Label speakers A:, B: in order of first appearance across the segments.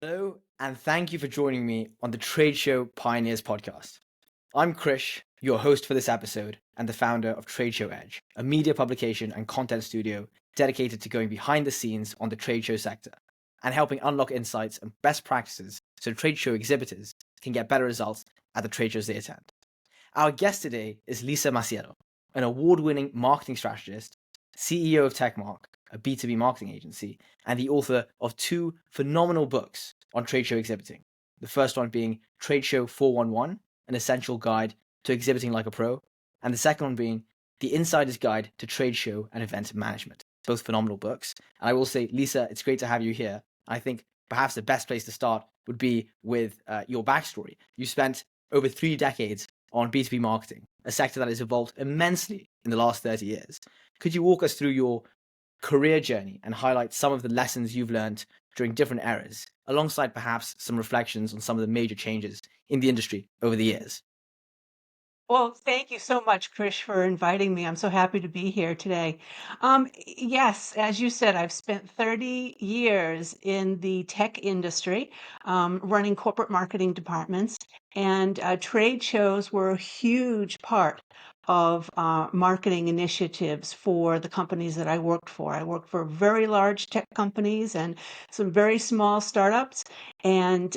A: Hello, and thank you for joining me on the Tradeshow Pioneers Podcast. I'm Krish, your host for this episode and the founder of Tradeshow Edge, a media publication and content studio dedicated to going behind the scenes on the trade show sector and helping unlock insights and best practices so trade show exhibitors can get better results at the trade shows they attend. Our guest today is Lisa Masiello, an award-winning marketing strategist, CEO of TECHMarc, a B2B marketing agency, and the author of two phenomenal books on trade show exhibiting. The first one being Tradeshow 411, an essential guide to exhibiting like a pro, and the second one being The Insider's Guide to Tradeshow and Event Management. Both phenomenal books. And I will say, Lisa, it's great to have you here. I think perhaps the best place to start would be with your backstory. You spent over 3 decades on B2B marketing, a sector that has evolved immensely in the last 30 years. Could you walk us through your career journey and highlight some of the lessons you've learned during different eras, alongside perhaps some reflections on some of the major changes in the industry over the years?
B: Well, thank you so much, Krish, for inviting me. I'm so happy to be here today. Yes, as you said, I've spent 30 years in the tech industry, running corporate marketing departments, and trade shows were a huge part of marketing initiatives for the companies that I worked for. I worked for very large tech companies and some very small startups. And,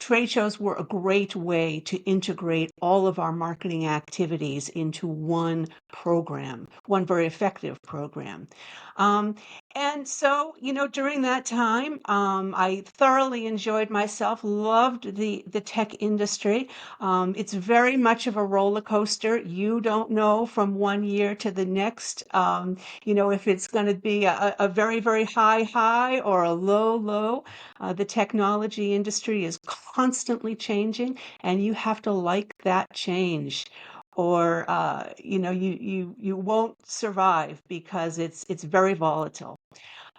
B: trade shows were a great way to integrate all of our marketing activities into one program, one very effective program. Um, and so, during that time, I thoroughly enjoyed myself, loved the tech industry. It's very much of a roller coaster. You don't know from one year to the next, if it's going to be a very, very high or a low. The technology industry is constantly changing, and you have to like that change, or you won't survive because it's very volatile.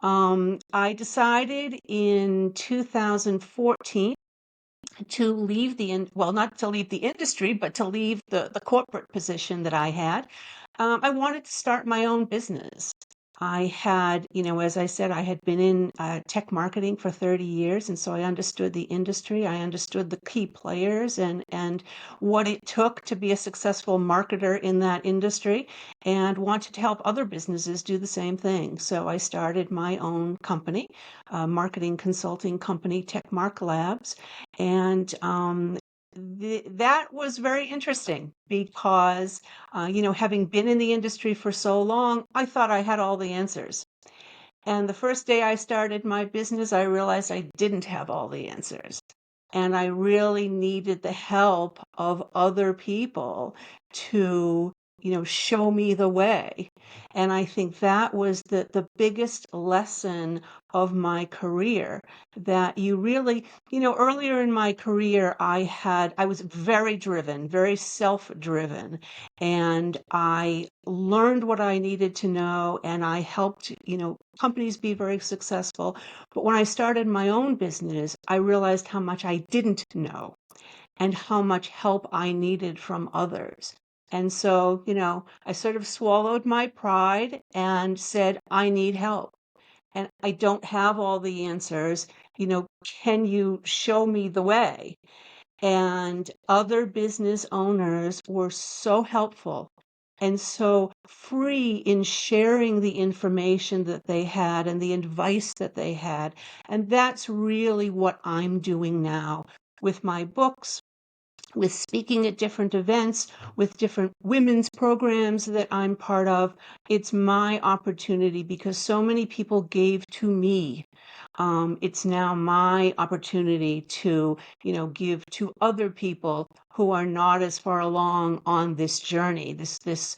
B: I decided in 2014 to leave not to leave the industry, but to leave the corporate position that I had. I wanted to start my own business. I had, as I said, I had been in tech marketing for 30 years, and so I understood the industry. I understood the key players and what it took to be a successful marketer in that industry, and wanted to help other businesses do the same thing. So I started my own company, a marketing consulting company, TECHMarc Labs, and that was very interesting because, having been in the industry for so long, I thought I had all the answers. And the first day I started my business, I realized I didn't have all the answers. And I really needed the help of other people to, show me the way. And I think that was the biggest lesson of my career, that you really, earlier in my career, I was very driven, very self-driven, and I learned what I needed to know, and I helped, companies be very successful. But when I started my own business, I realized how much I didn't know and how much help I needed from others. And so, I sort of swallowed my pride and said, I need help. And I don't have all the answers. Can you show me the way? And other business owners were so helpful and so free in sharing the information that they had and the advice that they had. And that's really what I'm doing now with my books, with speaking at different events, with different women's programs that I'm part of. It's my opportunity because so many people gave to me. It's now my opportunity to, give to other people who are not as far along on this journey, this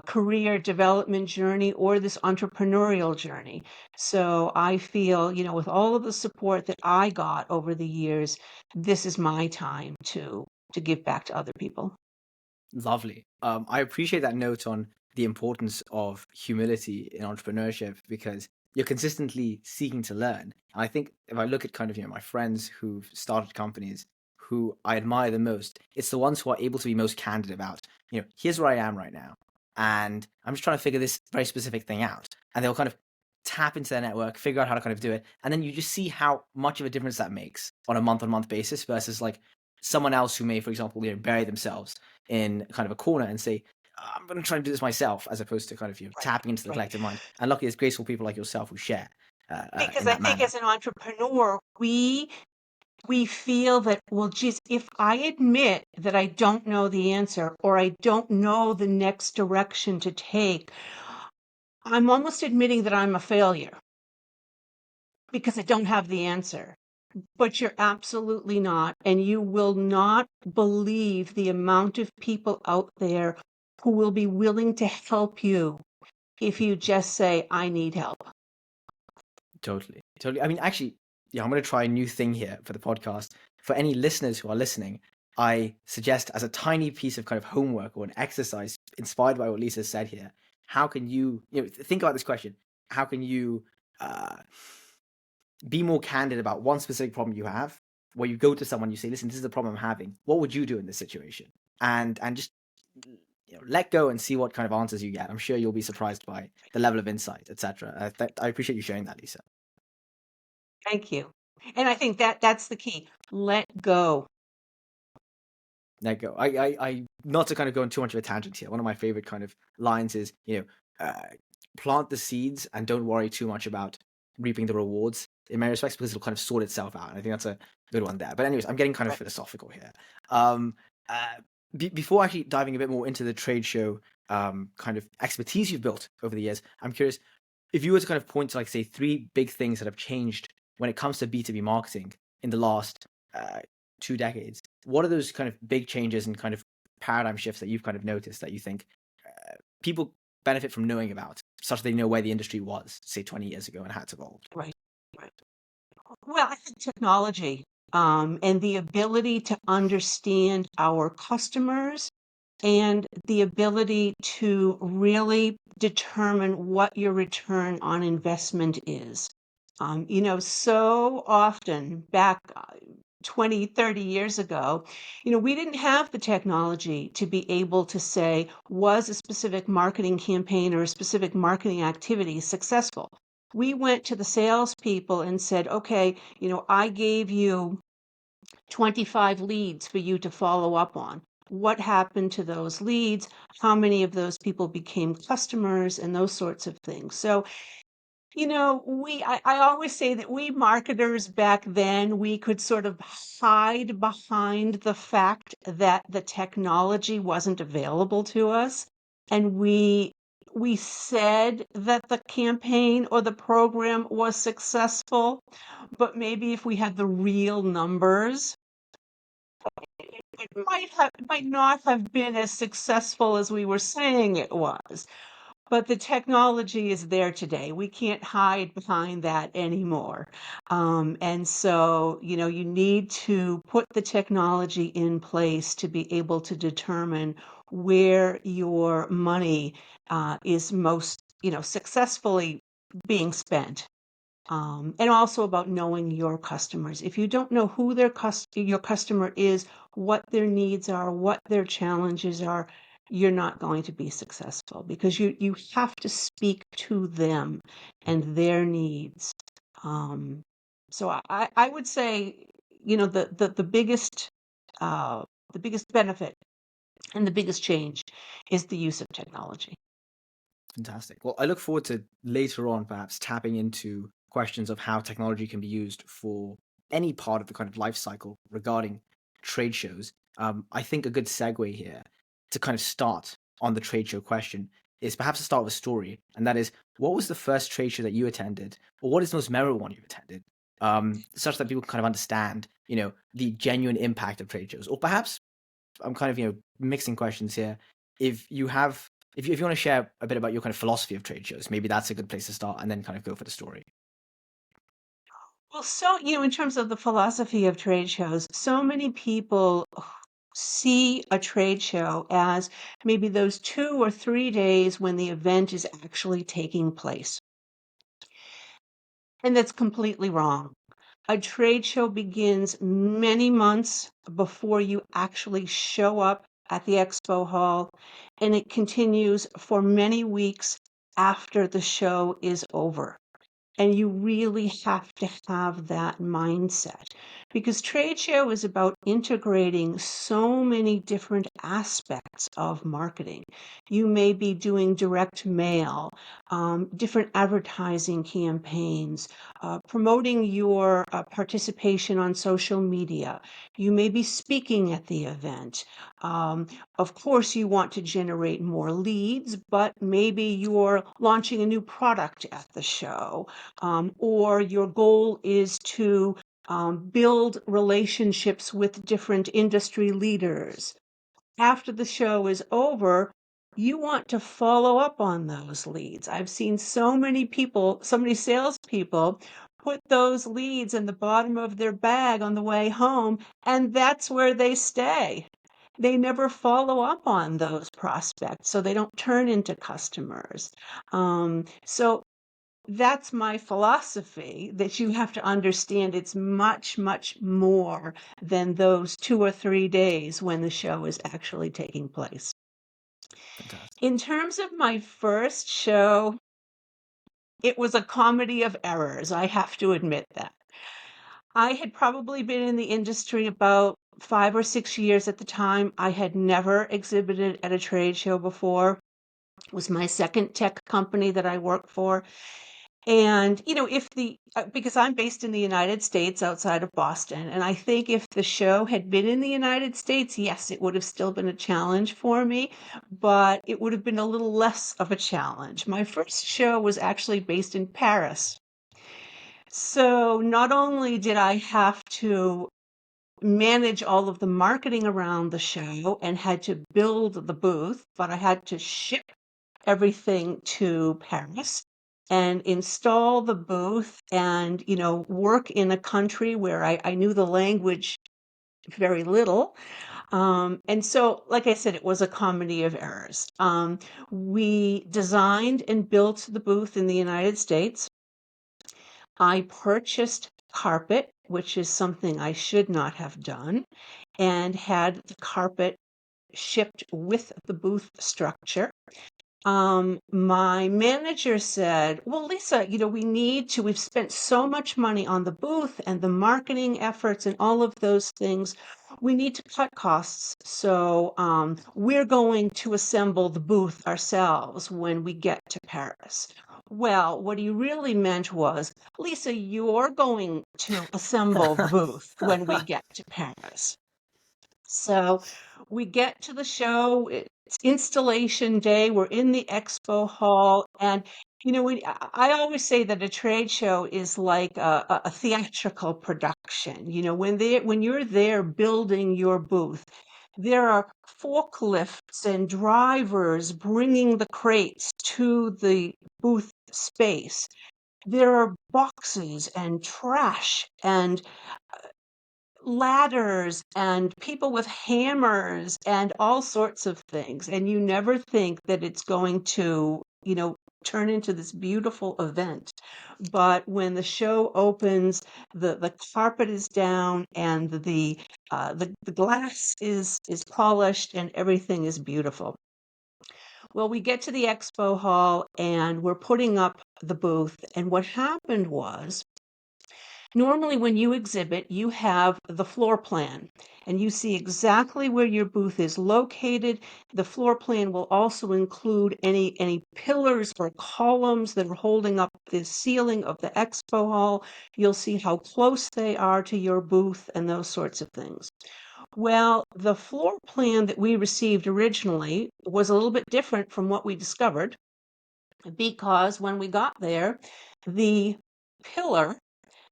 B: career development journey or this entrepreneurial journey. So I feel, with all of the support that I got over the years, this is my time to give back to other people.
A: Lovely. I appreciate that note on the importance of humility in entrepreneurship because you're consistently seeking to learn. And I think if I look at kind of, my friends who've started companies who I admire the most, it's the ones who are able to be most candid about, here's where I am right now. And I'm just trying to figure this very specific thing out. And they'll kind of tap into their network, figure out how to kind of do it, and then you just see how much of a difference that makes on a month-on-month basis versus like someone else who may, for example, bury themselves in kind of a corner and say, I'm going to try and do this myself, as opposed to kind of
B: Right,
A: tapping into the
B: right.
A: collective mind. And luckily, there's graceful people like yourself who share
B: Because
A: in
B: I
A: that
B: think
A: manner.
B: as an entrepreneur, we feel that, well, geez, if I admit that I don't know the answer or I don't know the next direction to take, I'm almost admitting that I'm a failure because I don't have the answer. But you're absolutely not. And you will not believe the amount of people out there who will be willing to help you if you just say, I need help.
A: Totally. I mean, actually, yeah, I'm going to try a new thing here for the podcast. For any listeners who are listening, I suggest as a tiny piece of kind of homework or an exercise inspired by what Lisa said here, how can think about this question? How can you be more candid about one specific problem you have, where you go to someone, you say, listen, this is the problem I'm having. What would you do in this situation? And just let go and see what kind of answers you get. I'm sure you'll be surprised by the level of insight, etc. I appreciate you sharing that, Lisa.
B: Thank you. And I think that's the key. Let go.
A: Let go. I not to kind of go on too much of a tangent here. One of my favorite kind of lines is, plant the seeds and don't worry too much about reaping the rewards in many respects, because it'll kind of sort itself out. And I think that's a good one there. But anyways, I'm getting kind of
B: Right.
A: philosophical here. Before actually diving a bit more into the trade show kind of expertise you've built over the years, I'm curious if you were to kind of point to, like, say, 3 big things that have changed when it comes to B2B marketing in the last 2 decades. What are those kind of big changes and kind of paradigm shifts that you've kind of noticed that you think people benefit from knowing about, such that they know where the industry was, say, 20 years ago and how it's evolved?
B: Right. Right. Well, I think technology and the ability to understand our customers and the ability to really determine what your return on investment is. So often back 20, 30 years ago, we didn't have the technology to be able to say, was a specific marketing campaign or a specific marketing activity successful? We went to the salespeople and said, okay, I gave you 25 leads for you to follow up on. What happened to those leads? How many of those people became customers and those sorts of things? So, I always say that we marketers back then, we could sort of hide behind the fact that the technology wasn't available to us. And we said that the campaign or the program was successful, but maybe if we had the real numbers, it might not have been as successful as we were saying it was. But the technology is there today. We can't hide behind that anymore. And so, you need to put the technology in place to be able to determine where your money is most, successfully being spent. And also about knowing your customers. If you don't know who your customer is, what their needs are, what their challenges are, you're not going to be successful because you have to speak to them and their needs. So I would say, the biggest benefit and the biggest change is the use of technology.
A: Fantastic. Well, I look forward to later on perhaps tapping into questions of how technology can be used for any part of the kind of life cycle regarding trade shows. I think a good segue here to kind of start on the trade show question is perhaps to start with a story, and that is, what was the first trade show that you attended, or what is the most memorable one you've attended, such that people can kind of understand, the genuine impact of trade shows, or perhaps I'm kind of mixing questions here. If you have, if you want to share a bit about your kind of philosophy of trade shows, maybe that's a good place to start, and then kind of go for the story.
B: Well, so, in terms of the philosophy of trade shows, so many people see a trade show as maybe those 2 or 3 days when the event is actually taking place. And that's completely wrong. A trade show begins many months before you actually show up at the expo hall, and it continues for many weeks after the show is over. And you really have to have that mindset because trade show is about integrating so many different aspects of marketing. You may be doing direct mail, different advertising campaigns, promoting your participation on social media. You may be speaking at the event. Of course, you want to generate more leads, but maybe you're launching a new product at the show, or your goal is to build relationships with different industry leaders. After the show is over, you want to follow up on those leads. I've seen so many people, so many salespeople put those leads in the bottom of their bag on the way home, and that's where they stay. They never follow up on those prospects, so they don't turn into customers. So that's my philosophy, that you have to understand it's much, much more than those 2 or 3 days when the show is actually taking place.
A: Fantastic.
B: In terms of my first show, it was a comedy of errors. I have to admit that. I had probably been in the industry about 5 or 6 years at the time. I had never exhibited at a trade show before. It was my second tech company that I worked for. And, if because I'm based in the United States outside of Boston, and I think if the show had been in the United States, yes, it would have still been a challenge for me, but it would have been a little less of a challenge. My first show was actually based in Paris. So not only did I have to manage all of the marketing around the show and had to build the booth, but I had to ship everything to Paris and install the booth and, work in a country where I knew the language very little. And so, like I said, it was a comedy of errors. We designed and built the booth in the United States. I purchased carpet, which is something I should not have done, and had the carpet shipped with the booth structure. My manager said, "Well, Lisa, we've spent so much money on the booth and the marketing efforts and all of those things. We need to cut costs. So, we're going to assemble the booth ourselves when we get to Paris." Well, what he really meant was, "Lisa, you're going to assemble the booth when we get to Paris." So we get to the show, it's installation day, we're in the expo hall, and I always say that a trade show is like a theatrical production. When you're there building your booth, there are forklifts and drivers bringing the crates to the booth space. There are boxes and trash and ladders and people with hammers and all sorts of things. And you never think that it's going to, turn into this beautiful event. But when the show opens, the carpet is down and the glass is polished and everything is beautiful. Well, we get to the expo hall and we're putting up the booth. And what happened was, normally, when you exhibit, you have the floor plan and you see exactly where your booth is located. The floor plan will also include any pillars or columns that are holding up the ceiling of the expo hall. You'll see how close they are to your booth and those sorts of things. Well, the floor plan that we received originally was a little bit different from what we discovered because when we got there, the pillar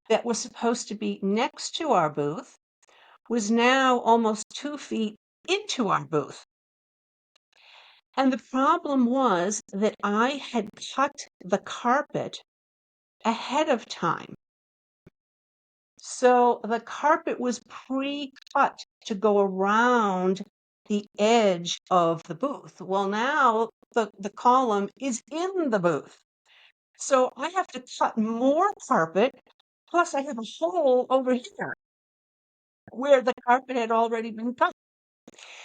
B: that was supposed to be next to our booth was now almost 2 feet into our booth. And the problem was that I had cut the carpet ahead of time. So the carpet was pre-cut to go around the edge of the booth. Well, now the column is in the booth. So I have to cut more carpet, plus I have a hole over here where the carpet had already been cut.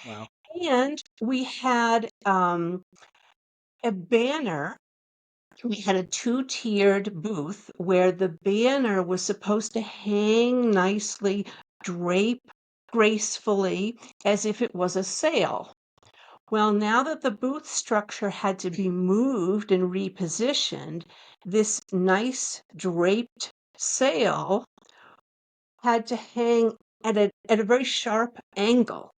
A: Wow.
B: And we had a banner We had a two-tiered booth where the banner was supposed to hang nicely, drape gracefully, as if it was a sale. Well, now that the booth structure had to be moved and repositioned, this nice draped sail had to hang at a very sharp angle.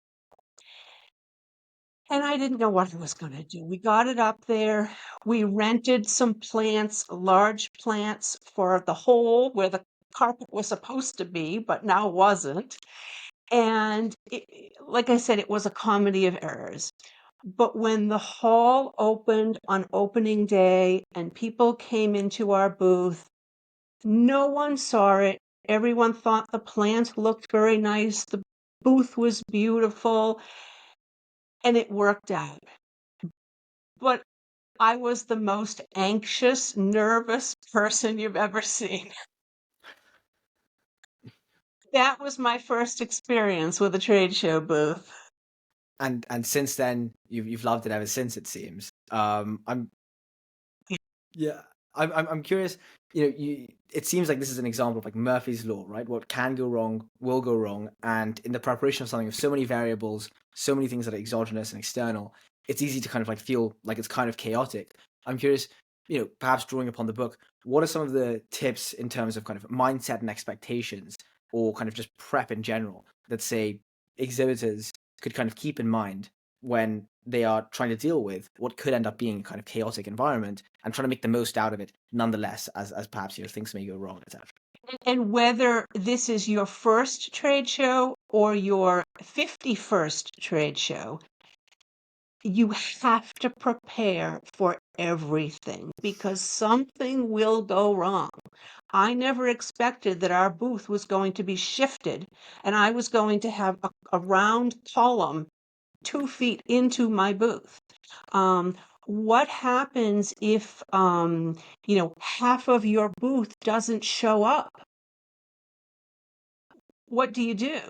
B: And I didn't know what I was going to do. We got it up there. We rented some plants, large plants for the hole where the carpet was supposed to be, but now wasn't. And like I said, it was a comedy of errors. But when the hall opened on opening day and people came into our booth, no one saw it. Everyone thought the plant looked very nice. The booth was beautiful, and it worked out. But I was the most anxious, nervous person you've ever seen. That was my first experience with a trade show booth.
A: And since then, you've loved it ever since, it seems. I'm Yeah, I'm curious. It seems like this is an example of like Murphy's Law, right? What can go wrong will go wrong, and in the preparation of something with so many variables, so many things that are exogenous and external, it's easy to kind of like feel like it's kind of chaotic. I'm curious, perhaps drawing upon the book, what are some of the tips in terms of kind of mindset and expectations, or kind of just prep in general, that say exhibitors could kind of keep in mind when they are trying to deal with what could end up being a kind of chaotic environment and trying to make the most out of it nonetheless, as perhaps things may go wrong, etc.
B: And whether this is your first trade show or your 51st trade show, you have to prepare for everything because something will go wrong. I never expected that our booth was going to be shifted and I was going to have a round column 2 feet into my booth. What happens if, half of your booth doesn't show up? What do you do?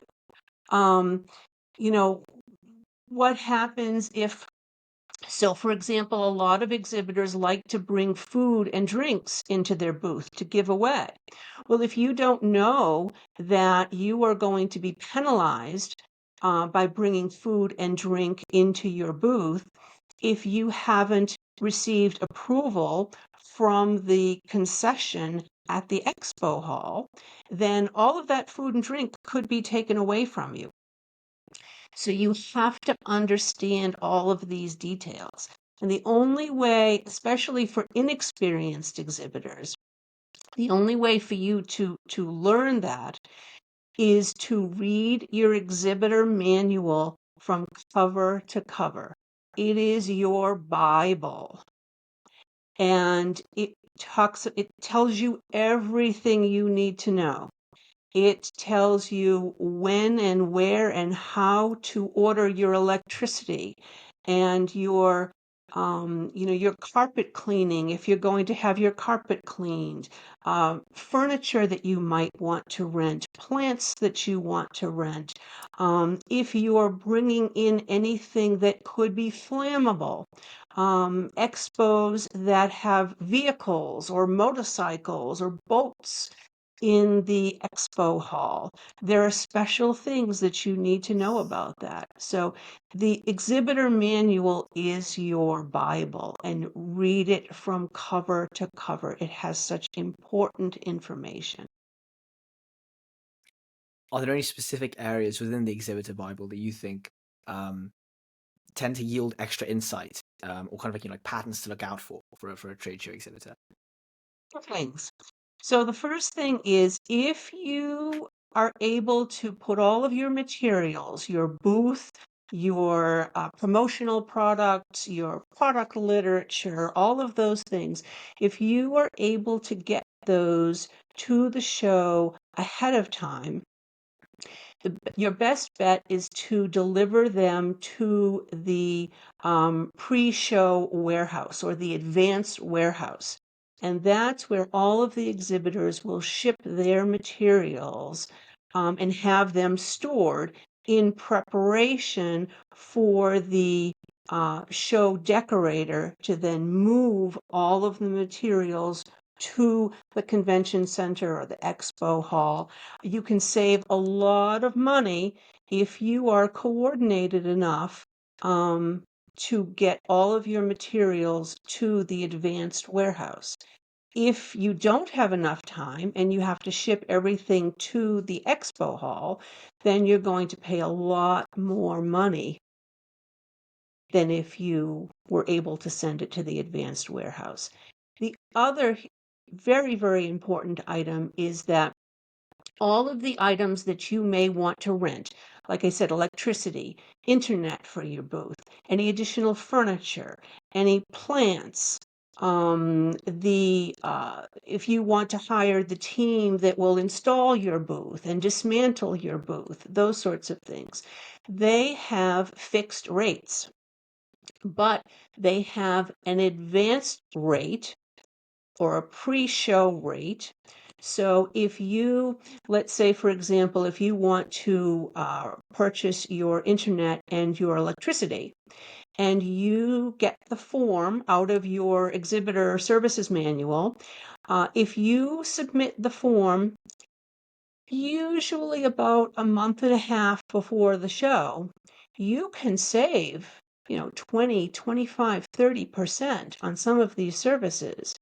B: You know, what happens if, so for example, a lot of exhibitors like to bring food and drinks into their booth to give away. Well, if you don't know that you are going to be penalized by bringing food and drink into your booth, if you haven't received approval from the concession at the expo hall, then all of that food and drink could be taken away from you. So you have to understand all of these details. And the only way, especially for inexperienced exhibitors, the only way for you to learn that is to read your exhibitor manual from cover to cover. It is your Bible. And it tells you everything you need to know. It tells you when and where and how to order your electricity and your carpet cleaning, if you're going to have your carpet cleaned, furniture that you might want to rent, plants that you want to rent, if you're bringing in anything that could be flammable, expos that have vehicles or motorcycles or boats in the expo hall. There are special things that you need to know about that. So the exhibitor manual is your Bible, and read it from cover to cover. It has such important information.
A: Are there any specific areas within the exhibitor Bible that you think tend to yield extra insight, or kind of like patterns to look out for a trade show exhibitor?
B: Things. So the first thing is if you are able to put all of your materials, your booth, your promotional products, your product literature, all of those things, if you are able to get those to the show ahead of time, your best bet is to deliver them to the pre-show warehouse or the advanced warehouse. And that's where all of the exhibitors will ship their materials and have them stored in preparation for the show decorator to then move all of the materials to the convention center or the expo hall. You can save a lot of money if you are coordinated enough to get all of your materials to the advanced warehouse. If you don't have enough time and you have to ship everything to the expo hall, then you're going to pay a lot more money than if you were able to send it to the advanced warehouse. The other very, very important item is that all of the items that you may want to rent, like I said, electricity, internet for your booth, any additional furniture, any plants, if you want to hire the team that will install your booth and dismantle your booth, those sorts of things, they have fixed rates, but they have an advanced rate or a pre-show rate. So if you, let's say, for example, if you want to purchase your internet and your electricity, and you get the form out of your exhibitor services manual, if you submit the form usually about a month and a half before the show, you can save 20, 25, 30% on some of these services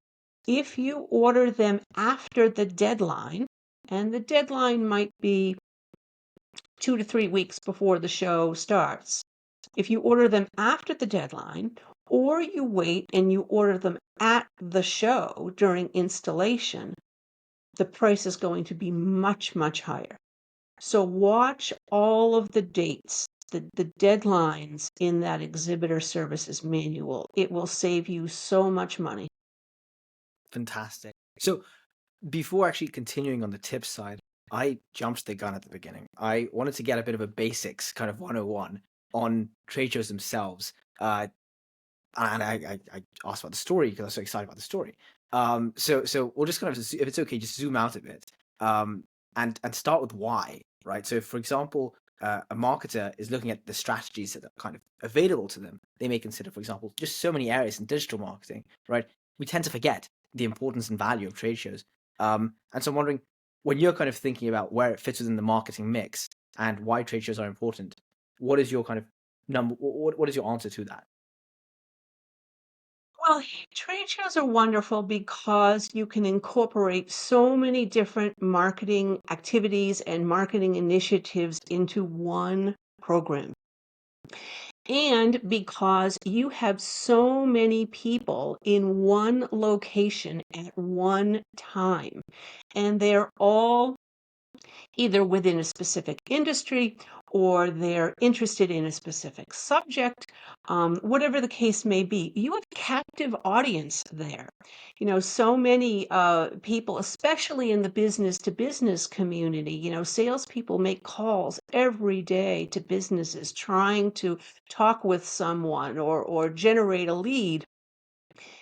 B: if you order them after the deadline, and the deadline might be 2 to 3 weeks before the show starts. If you order them after the deadline, or you wait and you order them at the show during installation, the price is going to be much, much higher. So watch all of the dates, the deadlines in that exhibitor services manual. It will save you so much money.
A: Fantastic. So before actually continuing on the tips side, I jumped the gun at the beginning. I wanted to get a bit of a basics kind of 101 on trade shows themselves. And I asked about the story because I was so excited about the story. So we'll just kind of, if it's okay, just zoom out a bit and start with why, right? So for example, a marketer is looking at the strategies that are kind of available to them. They may consider, for example, just so many areas in digital marketing, right? We tend to forget the importance and value of trade shows. And so I'm wondering, when you're kind of thinking about where it fits within the marketing mix and why trade shows are important, what is your kind of what is your answer to that?
B: Well, trade shows are wonderful because you can incorporate so many different marketing activities and marketing initiatives into one program. And because you have so many people in one location at one time, and they're all either within a specific industry or they're interested in a specific subject, whatever the case may be, you have a captive audience there. So many people, especially in the business to business community, salespeople make calls every day to businesses trying to talk with someone or generate a lead,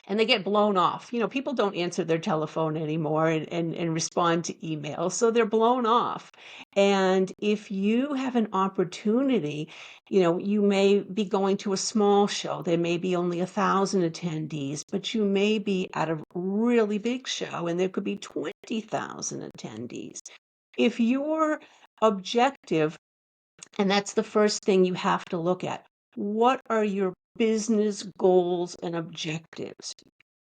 B: and they get blown off. People don't answer their telephone anymore and respond to email, so they're blown off. And if you have an opportunity, you may be going to a small show. There may be only 1,000 attendees, but you may be at a really big show and there could be 20,000 attendees. If your objective, and that's the first thing you have to look at, what are your business goals and objectives?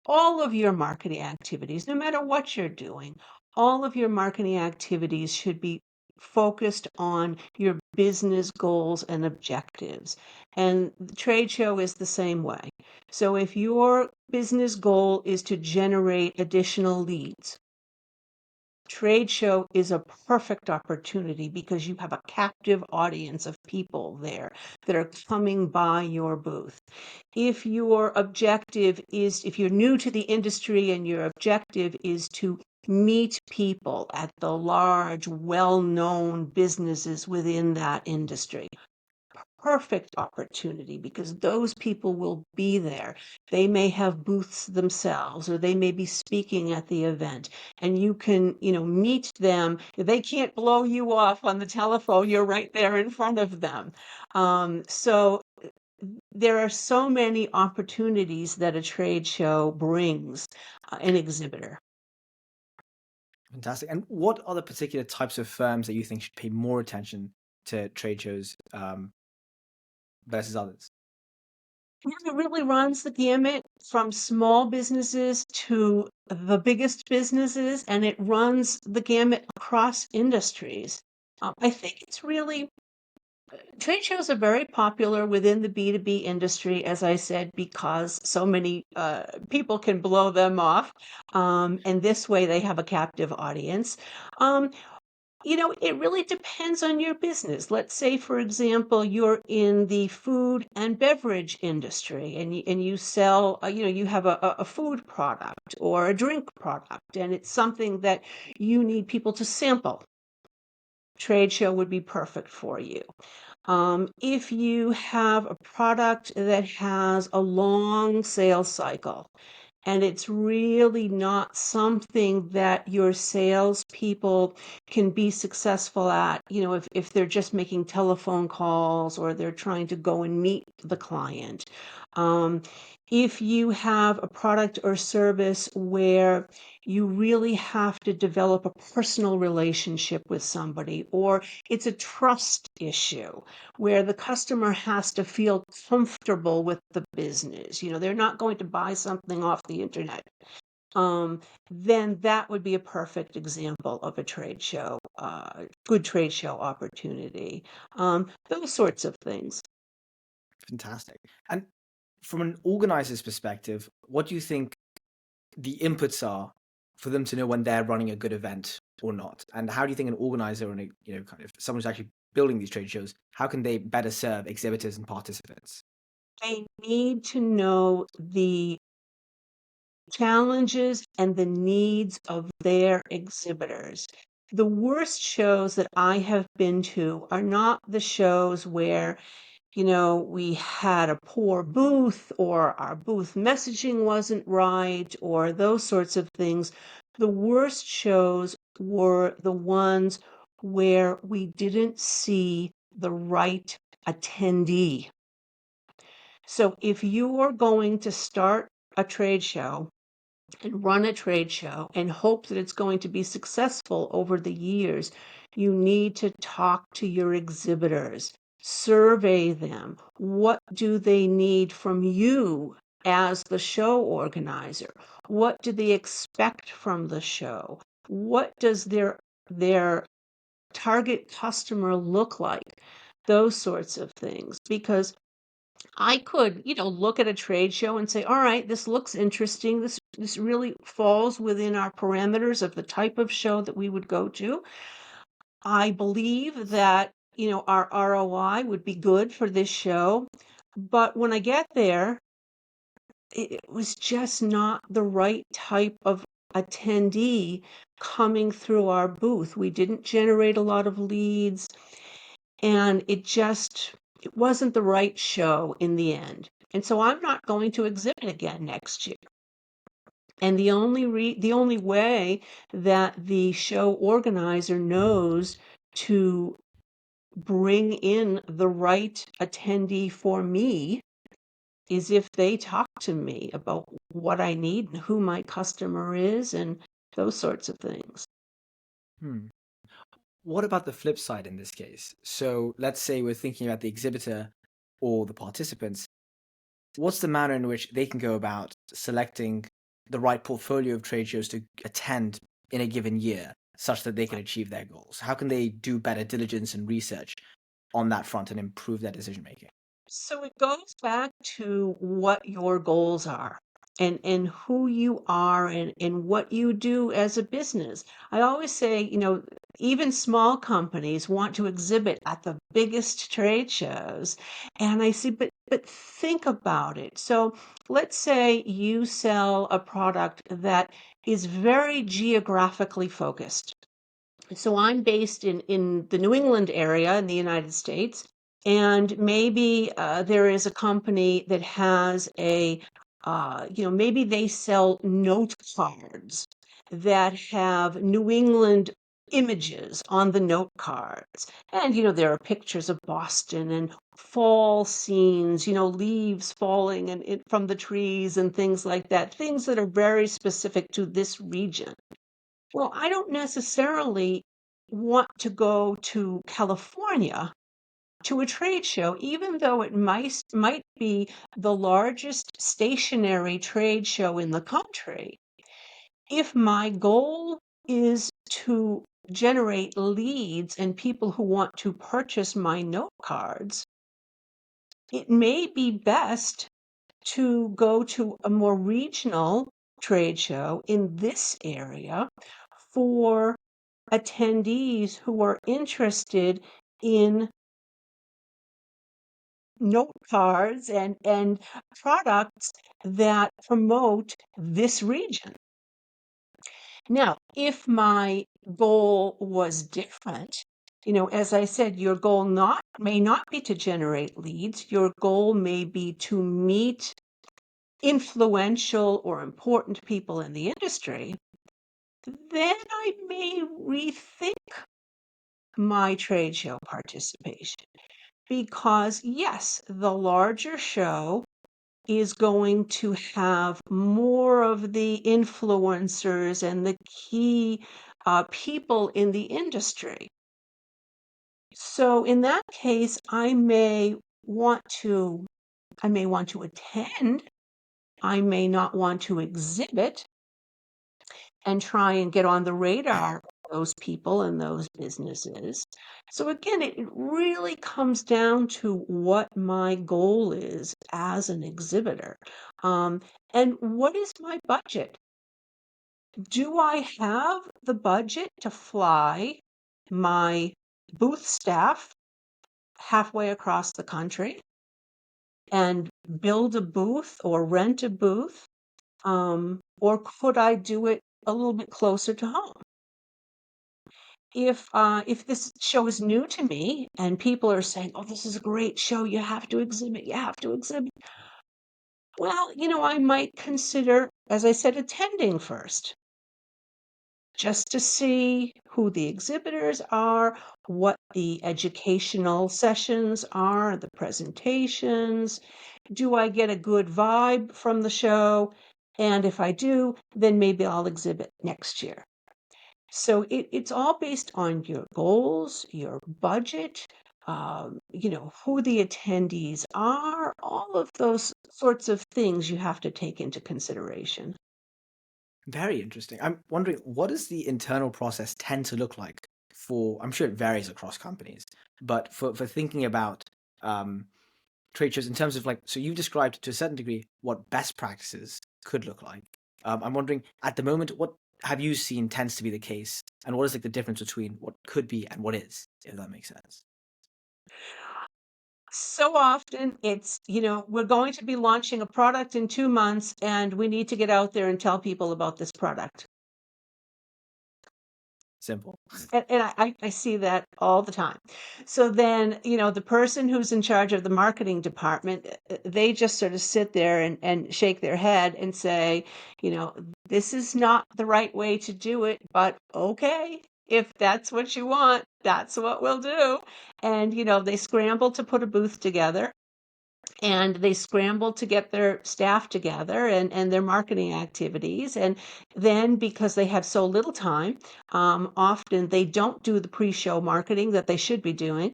B: All of your marketing activities, no matter what you're doing, all of your marketing activities should be focused on your business goals and objectives. And the trade show is the same way. So if your business goal is to generate additional leads, trade show is a perfect opportunity because you have a captive audience of people there that are coming by your booth. If your objective is, if you're new to the industry and your objective is to meet people at the large, well-known businesses within that industry, perfect opportunity because those people will be there. They may have booths themselves or they may be speaking at the event, and you can, meet them. They can't blow you off on the telephone. You're right there in front of them. So there are so many opportunities that a trade show brings an exhibitor.
A: Fantastic. And what are the particular types of firms that you think should pay more attention to trade shows versus others?
B: It really runs the gamut from small businesses to the biggest businesses, and it runs the gamut across industries. I think it's really trade shows are very popular within the B2B industry, as I said, because so many people can blow them off. And this way they have a captive audience. Um, it really depends on your business. Let's say, for example, you're in the food and beverage industry and you sell, you have a food product or a drink product, and it's something that you need people to sample. Trade show would be perfect for you. If you have a product that has a long sales cycle and it's really not something that your salespeople can be successful at, if they're just making telephone calls or they're trying to go and meet the client. Um, if you have a product or service where you really have to develop a personal relationship with somebody, or it's a trust issue where the customer has to feel comfortable with the business. They're not going to buy something off the internet. Then that would be a perfect example of a trade show, good trade show opportunity. Those sorts of things.
A: Fantastic. And from an organizer's perspective, what do you think the inputs are for them to know when they're running a good event or not? And how do you think an organizer and kind of someone who's actually building these trade shows, how can they better serve exhibitors and participants?
B: They need to know the challenges and the needs of their exhibitors. The worst shows that I have been to are not the shows where we had a poor booth or our booth messaging wasn't right or those sorts of things. The worst shows were the ones where we didn't see the right attendee. So if you are going to start a trade show and run a trade show and hope that it's going to be successful over the years, you need to talk to your exhibitors, survey them. What do they need from you as the show organizer? What do they expect from the show? What does their target customer look like? Those sorts of things. Because I could, look at a trade show and say, all right, this looks interesting. This really falls within our parameters of the type of show that we would go to. I believe that, our ROI would be good for this show. But when I get there, it was just not the right type of attendee coming through our booth. We didn't generate a lot of leads, and it wasn't the right show in the end. And so I'm not going to exhibit again next year. And the only way that the show organizer knows to bring in the right attendee for me is if they talk to me about what I need and who my customer is and those sorts of things.
A: Hmm. What about the flip side in this case? So let's say we're thinking about the exhibitor or the participants. What's the manner in which they can go about selecting the right portfolio of trade shows to attend in a given year such that they can achieve their goals? How can they do better diligence and research on that front and improve their decision making?
B: So it goes back to what your goals are and who you are and what you do as a business. I always say, even small companies want to exhibit at the biggest trade shows. And I say, but think about it. So let's say you sell a product that is very geographically focused. So I'm based in the New England area in the United States, and maybe there is a company that has maybe they sell note cards that have New England images on the note cards. And, there are pictures of Boston and fall scenes, leaves falling from the trees and things like that, things that are very specific to this region. Well, I don't necessarily want to go to California to a trade show, even though it might be the largest stationary trade show in the country. If my goal is to generate leads and people who want to purchase my note cards, it may be best to go to a more regional trade show in this area for attendees who are interested in note cards and products that promote this region. Now, if my goal was different, as I said, your goal may not be to generate leads. Your goal may be to meet influential or important people in the industry. Then I may rethink my trade show participation because, yes, the larger show is going to have more of the influencers and the key people in the industry. So in that case, I may want to attend. I may not want to exhibit and try and get on the radar of those people and those businesses. So again, it really comes down to what my goal is as an exhibitor. And what is my budget? Do I have the budget to fly my booth staff halfway across the country and build a booth or rent a booth? Or could I do it a little bit closer to home? If this show is new to me and people are saying, "Oh, this is a great show, you have to exhibit, you have to exhibit." Well, I might consider, as I said, attending first, just to see who the exhibitors are, what the educational sessions are, the presentations. Do I get a good vibe from the show? And if I do, then maybe I'll exhibit next year. So it's all based on your goals, your budget, who the attendees are, all of those sorts of things you have to take into consideration.
A: Very interesting. I'm wondering, what does the internal process tend to look like for, I'm sure it varies across companies, but for thinking about trade shows in terms of like, so you've described to a certain degree what best practices could look like. I'm wondering at the moment, what have you seen tends to be the case, and what is like the difference between what could be and what is, if that makes sense?
B: So often it's, we're going to be launching a product in 2 months and we need to get out there and tell people about this product.
A: Simple.
B: And I see that all the time. So then, the person who's in charge of the marketing department, they just sort of sit there and shake their head and say, this is not the right way to do it, but okay, if that's what you want, that's what we'll do. And, they scramble to put a booth together. And they scramble to get their staff together and their marketing activities. And then because they have so little time, often they don't do the pre-show marketing that they should be doing.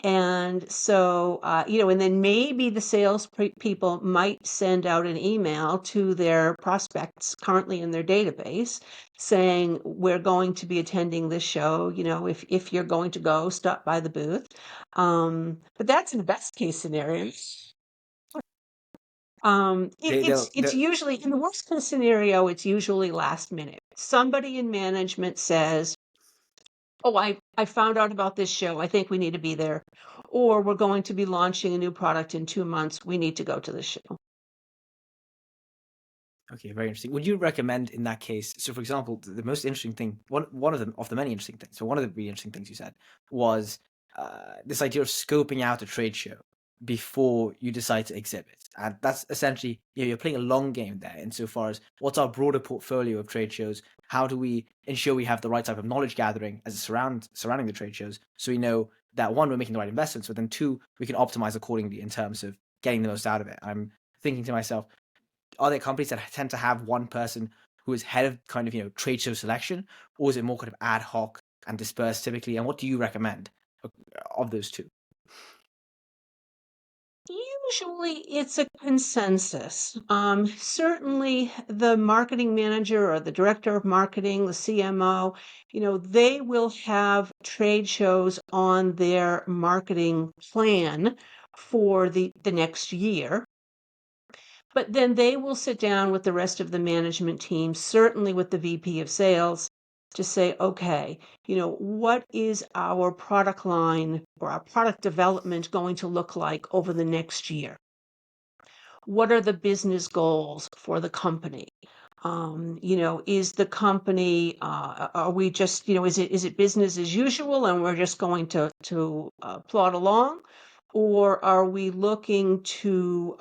B: And so, and then maybe the sales people might send out an email to their prospects currently in their database saying, we're going to be attending this show. If you're going to go, stop by the booth. But that's in the best case scenario. It's
A: They'll
B: usually in the worst case scenario, it's usually last minute. Somebody in management says, "Oh, I found out about this show. I think we need to be there." Or we're going to be launching a new product in 2 months. We need to go to the show.
A: Okay, very interesting. Would you recommend in that case? So, for example, the most interesting thing, one of the many interesting things. So, one of the really interesting things you said was this idea of scoping out a trade show before you decide to exhibit, and that's essentially you're playing a long game there. Insofar as what's our broader portfolio of trade shows, How do we ensure we have the right type of knowledge gathering as surrounding the trade shows, so we know that, one, we're making the right investments, but then two, we can optimize accordingly in terms of getting the most out of it. I'm thinking to myself, are there companies that tend to have one person who is head of kind of, trade show selection, or is it more kind of ad hoc and dispersed typically? And what do you recommend of those two?
B: Usually it's a consensus. Certainly the marketing manager or the director of marketing, the CMO, they will have trade shows on their marketing plan for the next year. But then they will sit down with the rest of the management team, certainly with the VP of sales, to say, okay, what is our product line or our product development going to look like over the next year? What are the business goals for the company? Is the company, are we just, is it business as usual and we're just going to plod along? Or are we looking to,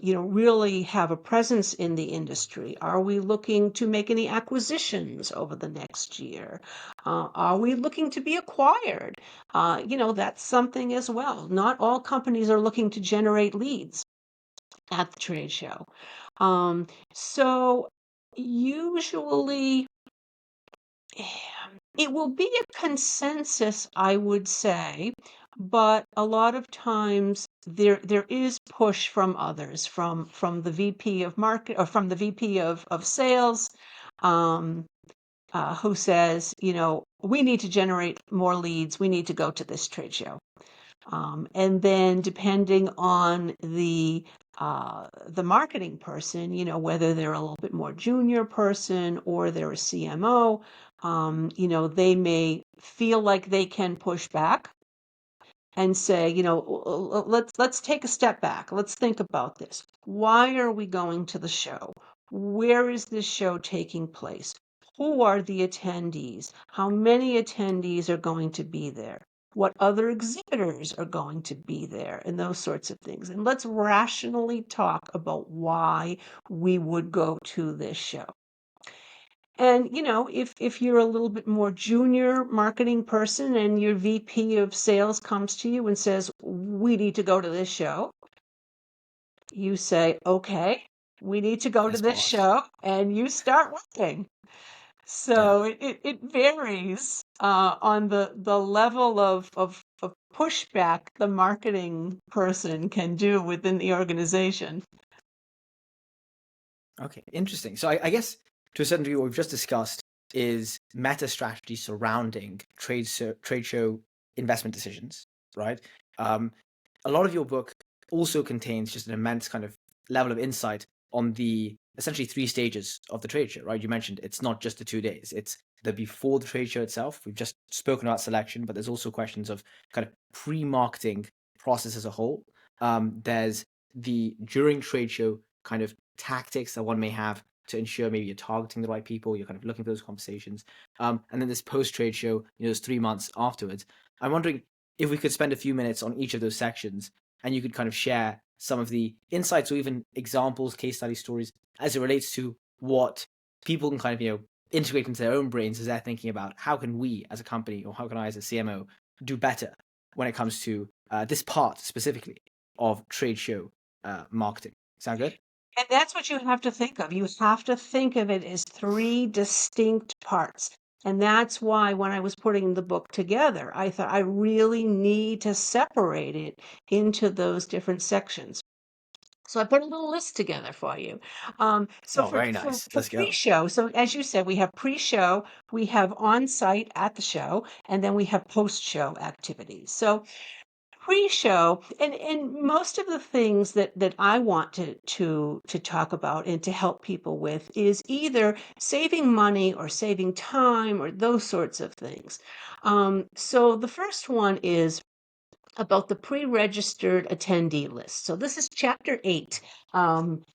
B: really have a presence in the industry? Are we looking to make any acquisitions over the next year? Are we looking to be acquired? That's something as well. Not all companies are looking to generate leads at the trade show. So usually it will be a consensus, I would say, but a lot of times there is push from others, from the VP of market or from the VP of sales, um, who says, we need to generate more leads. We need to go to this trade show. And then depending on the marketing person, whether they're a little bit more junior person or they're a CMO, they may feel like they can push back and say, let's take a step back. Let's think about this. Why are we going to the show? Where is this show taking place? Who are the attendees? How many attendees are going to be there? What other exhibitors are going to be there, and those sorts of things. And let's rationally talk about why we would go to this show. And, if you're a little bit more junior marketing person and your VP of sales comes to you and says, we need to go to this show, you say, okay, we need to go to
A: Yes,
B: this
A: boss.
B: show, and you start working. So it varies on the level of pushback the marketing person can do within the organization.
A: Okay, interesting. So I guess to a certain degree, what we've just discussed is meta strategy surrounding trade show investment decisions, right? A lot of your book also contains just an immense kind of level of insight on the essentially 3 stages of the trade show, right? You mentioned it's not just the 2 days; it's the before the trade show itself. We've just spoken about selection, but there's also questions of kind of pre-marketing process as a whole. There's the during trade show kind of tactics that one may have to ensure maybe you're targeting the right people, you're kind of looking for those conversations. And then this post trade show, those 3 months afterwards. I'm wondering if we could spend a few minutes on each of those sections and you could kind of share some of the insights or even examples, case study stories as it relates to what people can kind of, integrate into their own brains as they're thinking about how can we as a company or how can I as a CMO do better when it comes to this part specifically of trade show marketing. Sound good?
B: And that's what you have to think of. You have to think of it as 3 distinct parts. And that's why when I was putting the book together, I thought I really need to separate it into those different sections. So I put a little list together for you. So
A: Oh, very nice.
B: for
A: Let's go.
B: pre-show, so as you said, we have pre-show, we have on-site at the show, and then we have post-show activities. So pre-show, and most of the things that I want to talk about and to help people with is either saving money or saving time or those sorts of things. So the first one is about the pre-registered attendee list. So this is chapter 8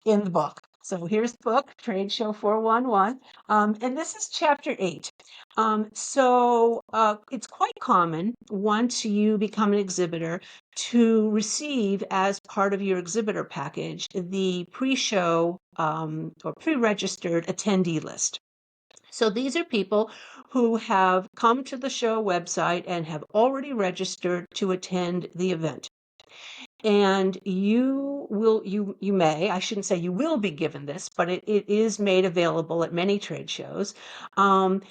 B: in the book. So here's the book, Trade Show 411, and this is chapter 8. It's quite common once you become an exhibitor to receive as part of your exhibitor package the pre-show or pre-registered attendee list. So these are people who have come to the show website and have already registered to attend the event. And you may, I shouldn't say you will be given this, but it is made available at many trade shows. And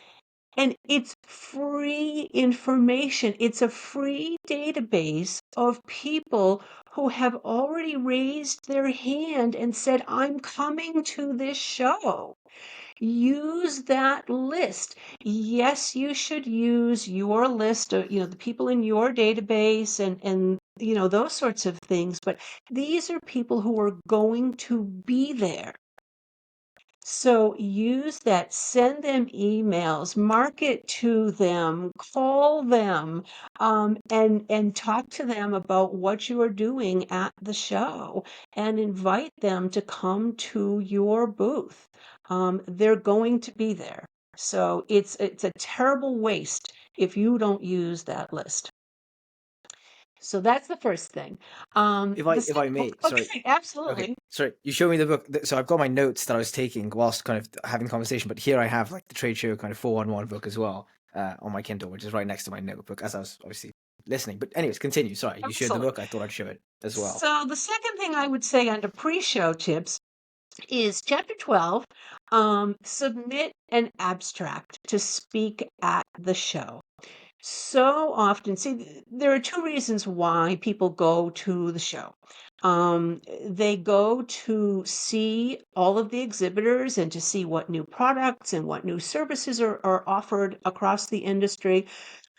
B: it's free information. It's a free database of people who have already raised their hand and said, I'm coming to this show. Use that list. Yes, you should use your list of, the people in your database and those sorts of things. But these are people who are going to be there. So use that, send them emails, market to them, call them, and talk to them about what you are doing at the show and invite them to come to your booth. They're going to be there. So it's a terrible waste if you don't use that list. So that's the first thing.
A: If I may, sorry.
B: Okay, absolutely.
A: Okay, sorry. You showed me the book, so I've got my notes that I was taking whilst kind of having the conversation. But here I have like the trade show kind of 411 book as well on my Kindle, which is right next to my notebook as I was obviously listening. But anyways, continue. Sorry, you showed the
B: Excellent.
A: book. I thought I'd show it as well.
B: So the second thing I would say under pre-show tips is chapter 12, submit an abstract to speak at the show. So often, see, there are two reasons why people go to the show. They go to see all of the exhibitors and to see what new products and what new services are offered across the industry.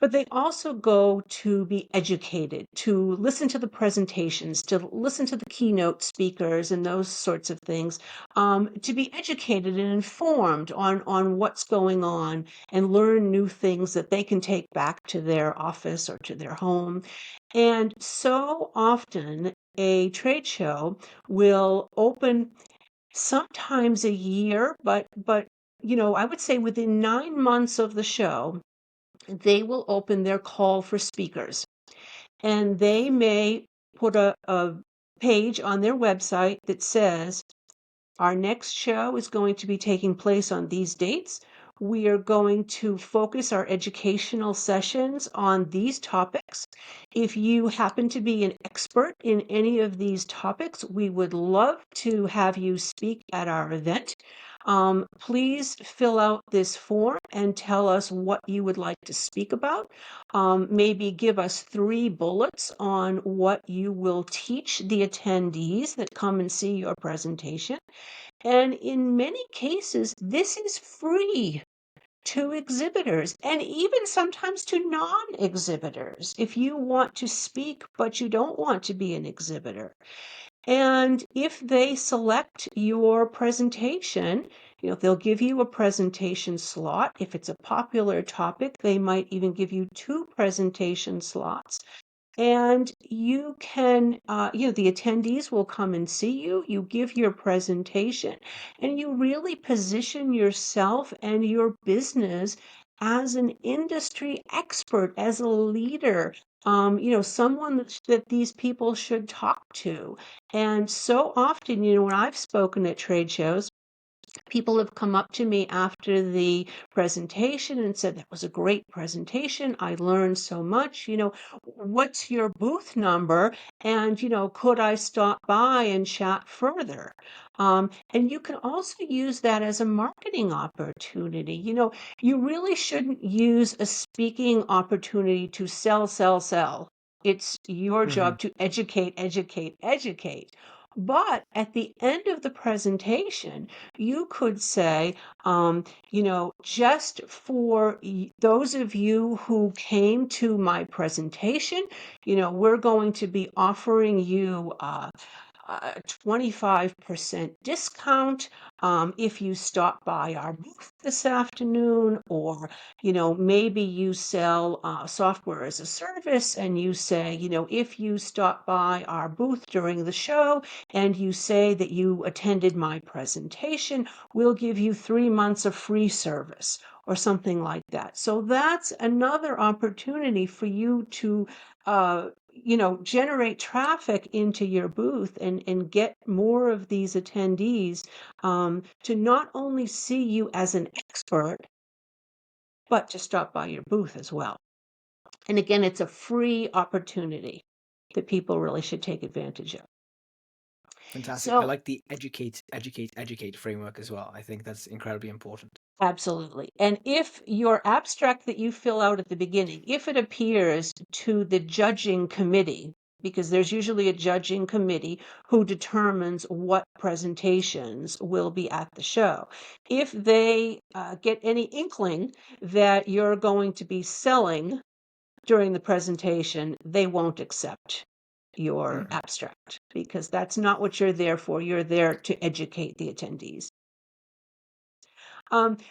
B: But they also go to be educated, to listen to the presentations, to listen to the keynote speakers and those sorts of things, to be educated and informed on what's going on and learn new things that they can take back to their office or to their home. And so often a trade show will open sometimes a year, but I would say within 9 months of the show, they will open their call for speakers. And they may put a page on their website that says, our next show is going to be taking place on these dates. We are going to focus our educational sessions on these topics. If you happen to be an expert in any of these topics, we would love to have you speak at our event. Please fill out this form and tell us what you would like to speak about. Maybe give us 3 bullets on what you will teach the attendees that come and see your presentation. And in many cases, this is free to exhibitors and even sometimes to non-exhibitors if you want to speak but you don't want to be an exhibitor. And if they select your presentation, they'll give you a presentation slot. If it's a popular topic, they might even give you 2 presentation slots. And you can, the attendees will come and see you. You give your presentation and you really position yourself and your business as an industry expert, as a leader, someone that these people should talk to. And so often, when I've spoken at trade shows, people have come up to me after the presentation and said, that was a great presentation. I learned so much. What's your booth number? And, could I stop by and chat further? And you can also use that as a marketing opportunity. You really shouldn't use a speaking opportunity to sell, sell, sell. It's your job to educate, educate, educate. But at the end of the presentation, you could say, just for those of you who came to my presentation, we're going to be offering you a 25% discount if you stop by our booth this afternoon, or maybe you sell software as a service and you say, if you stop by our booth during the show and you say that you attended my presentation, we'll give you 3 months of free service or something like that. So that's another opportunity for you to generate traffic into your booth and get more of these attendees to not only see you as an expert, but to stop by your booth as well. And again, it's a free opportunity that people really should take advantage of.
A: Fantastic. I
B: So
A: like the educate framework as well. I think that's incredibly important.
B: absolutely. And if your abstract that you fill out at the beginning, if it appears to the judging committee, because there's usually a judging committee who determines what presentations will be at the show. If they get any inkling that you're going to be selling during the presentation, they won't accept your
A: Mhm.
B: abstract because that's not what you're there for. You're there to educate the attendees.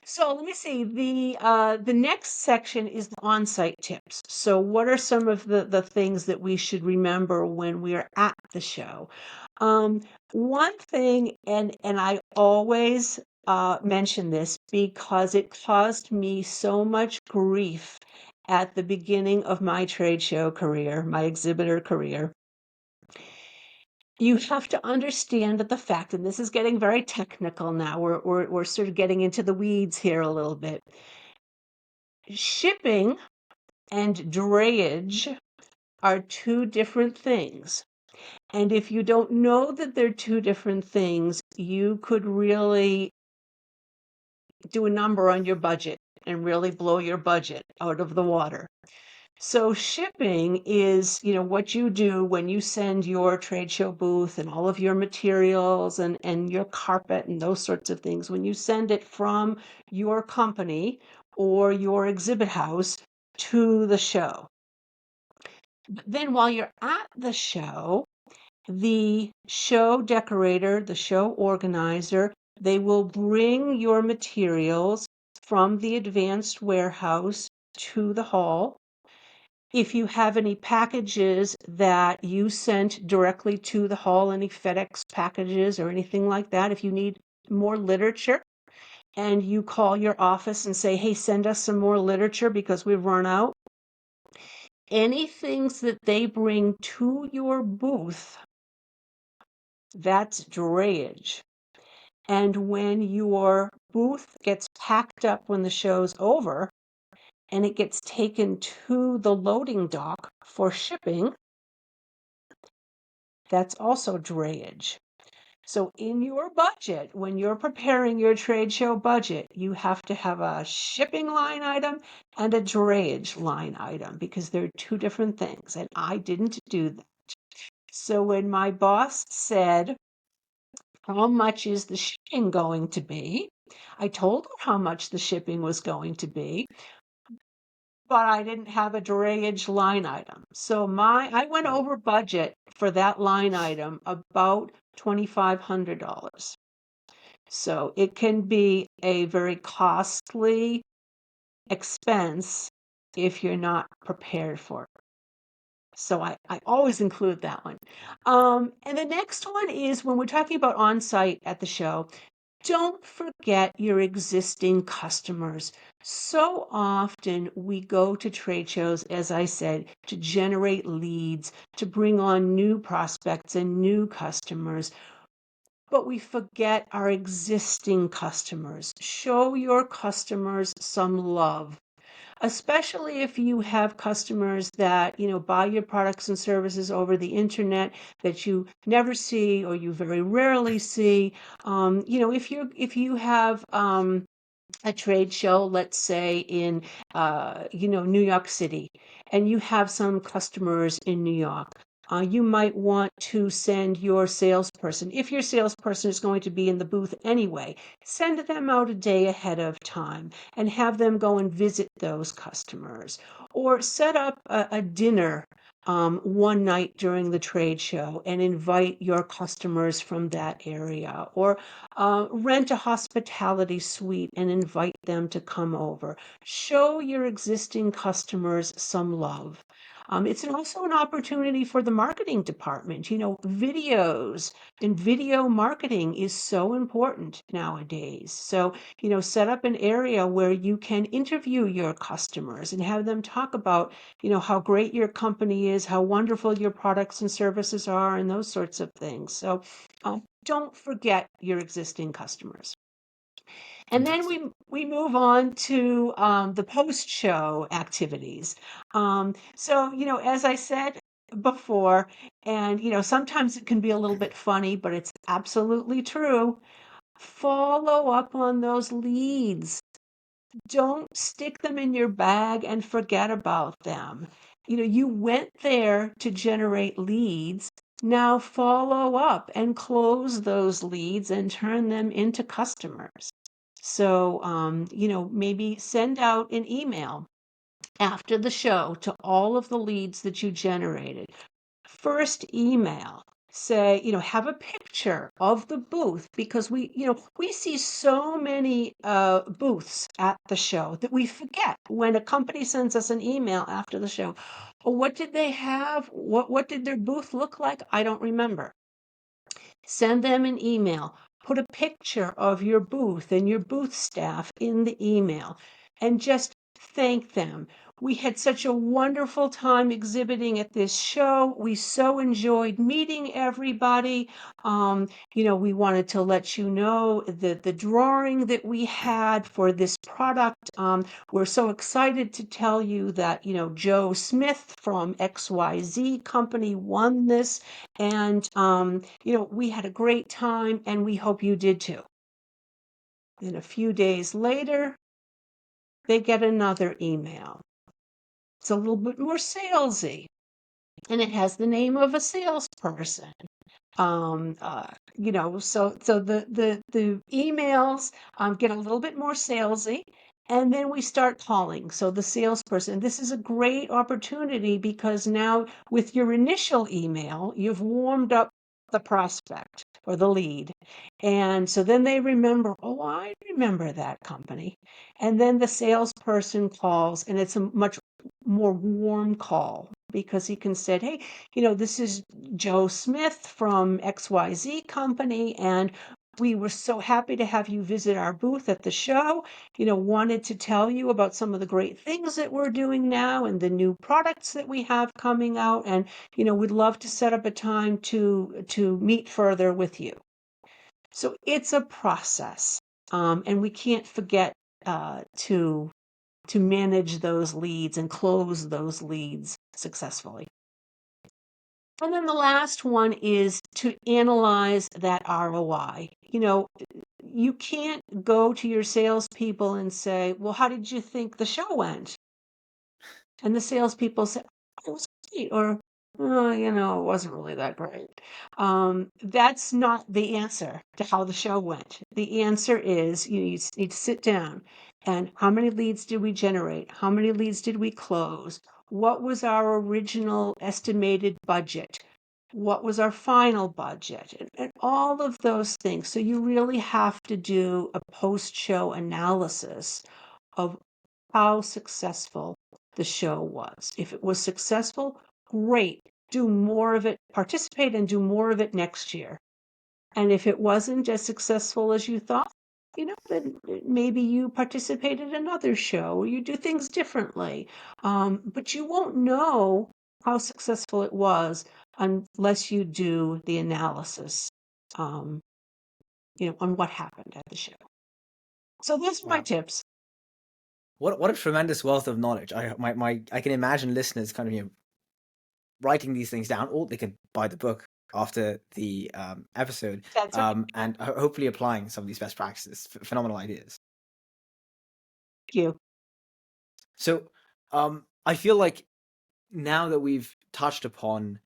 B: So let me see. The next section is the on-site tips. So what are some of the things that we should remember when we're at the show? One thing, and I always mention this because it caused me so much grief at the beginning of my trade show career, my exhibitor career. You have to understand that the fact, and this is getting very technical now, we're sort of getting into the weeds here a little bit. Shipping and drayage are two different things. And if you don't know that they're two different things, you could really do a number on your budget and really blow your budget out of the water. So shipping is, what you do when you send your trade show booth and all of your materials and your carpet and those sorts of things, when you send it from your company or your exhibit house to the show. But then while you're at the show, the show decorator, the show organizer, they will bring your materials from the advanced warehouse to the hall. If you have any packages that you sent directly to the hall, any FedEx packages or anything like that, if you need more literature and you call your office and say, hey, send us some more literature because we've run out, any things that they bring to your booth, that's drayage. And when your booth gets packed up when the show's over and it gets taken to the loading dock for shipping, that's also drayage. So in your budget, when you're preparing your trade show budget, you have to have a shipping line item and a drayage line item because they're two different things. And I didn't do that. So when my boss said, how much is the shipping going to be? I told her how much the shipping was going to be, but I didn't have a drayage line item. So I went
A: Right.
B: over budget for that line item about $2,500. So it can be a very costly expense if you're not prepared for it. So I always include that one. And the next one is when we're talking about on-site at the show, don't forget your existing customers. So often we go to trade shows, as I said, to generate leads, to bring on new prospects and new customers. But we forget our existing customers. Show your customers some love, especially if you have customers that, buy your products and services over the internet that you never see or you very rarely see. If you have a trade show, let's say in, New York City, and you have some customers in New York. You might want to send your salesperson, if your salesperson is going to be in the booth anyway, send them out a day ahead of time and have them go and visit those customers. Or set up a dinner one night during the trade show and invite your customers from that area. Or rent a hospitality suite and invite them to come over. Show your existing customers some love. It's also an opportunity for the marketing department. Videos and video marketing is so important nowadays. So, set up an area where you can interview your customers and have them talk about, how great your company is, how wonderful your products and services are, and those sorts of things. So, don't forget your existing customers. And then
A: Fantastic.
B: we move on to the post-show activities. So, as I said before, and, sometimes it can be a little bit funny, but it's absolutely true. Follow up on those leads. Don't stick them in your bag and forget about them. You went there to generate leads. Now follow up and close those leads and turn them into customers. So, maybe send out an email after the show to all of the leads that you generated. First email, say, have a picture of the booth because we see so many booths at the show that we forget when a company sends us an email after the show. Oh, what did they have? What did their booth look like? I don't remember. Send them an email. Put a picture of your booth and your booth staff in the email and just thank them. We had such a wonderful time exhibiting at this show. We so enjoyed meeting everybody. We wanted to let you know the drawing that we had for this product. We're so excited to tell you that, Joe Smith from XYZ company won this. And, we had a great time and we hope you did too. Then a few days later, they get another email. It's a little bit more salesy and it has the name of a salesperson. So the emails get a little bit more salesy, and then we start calling. So the salesperson, this is a great opportunity because now with your initial email, you've warmed up the prospect or the lead. And so then they remember, oh, I remember that company. And then the salesperson calls, and it's a much more warm call because he can say, hey, this is Joe Smith from XYZ company, and we were so happy to have you visit our booth at the show. Wanted to tell you about some of the great things that we're doing now and the new products that we have coming out. And, we'd love to set up a time to meet further with you. So it's a process. And we can't forget to manage those leads and close those leads successfully. And then the last one is to analyze that ROI. You can't go to your salespeople and say, well, how did you think the show went? And the salespeople say, oh, it was great, or, oh, it wasn't really that great. That's not the answer to how the show went. The answer is you need to sit down and how many leads did we generate? How many leads did we close? What was our original estimated budget? What was our final budget? And all of those things. So you really have to do a post-show analysis of how successful the show was. If it was successful, great. Do more of it, participate and do more of it next year. And if it wasn't as successful as you thought, then maybe you participate in another show or you do things differently. But you won't know how successful it was unless you do the analysis, on what happened at the show. So those are my
A: Wow.
B: tips.
A: What a tremendous wealth of knowledge. I can imagine listeners kind of writing these things down, or they can buy the book after the episode,
B: That's right.
A: and hopefully applying some of these best practices. Phenomenal ideas.
B: Thank you.
A: So I feel like now that we've touched upon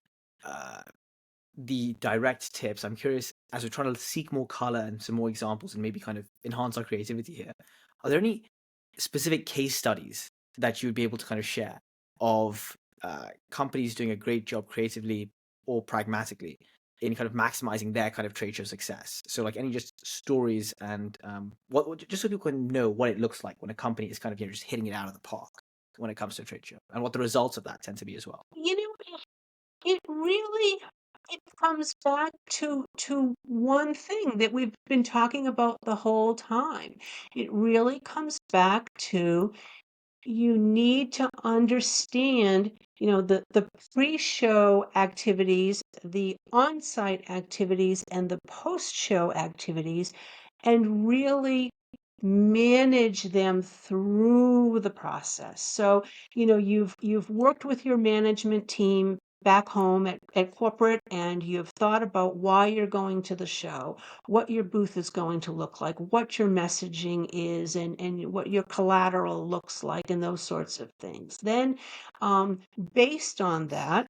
A: the direct tips, I'm curious, as we're trying to seek more color and some more examples and maybe kind of enhance our creativity here, are there any specific case studies that you would be able to kind of share of companies doing a great job creatively or pragmatically in kind of maximizing their kind of trade show success? So like any just stories and what just so people can know what it looks like when a company is kind of just hitting it out of the park when it comes to a trade show, and what the results of that tend to be as well.
B: It really it comes back to one thing that we've been talking about the whole time. It really comes back to you need to understand, the pre-show activities, the on-site activities, and the post-show activities, and really manage them through the process. So, you've worked with your management team back home at corporate, and you've thought about why you're going to the show, what your booth is going to look like, what your messaging is, and what your collateral looks like, and those sorts of things. Then, based on that,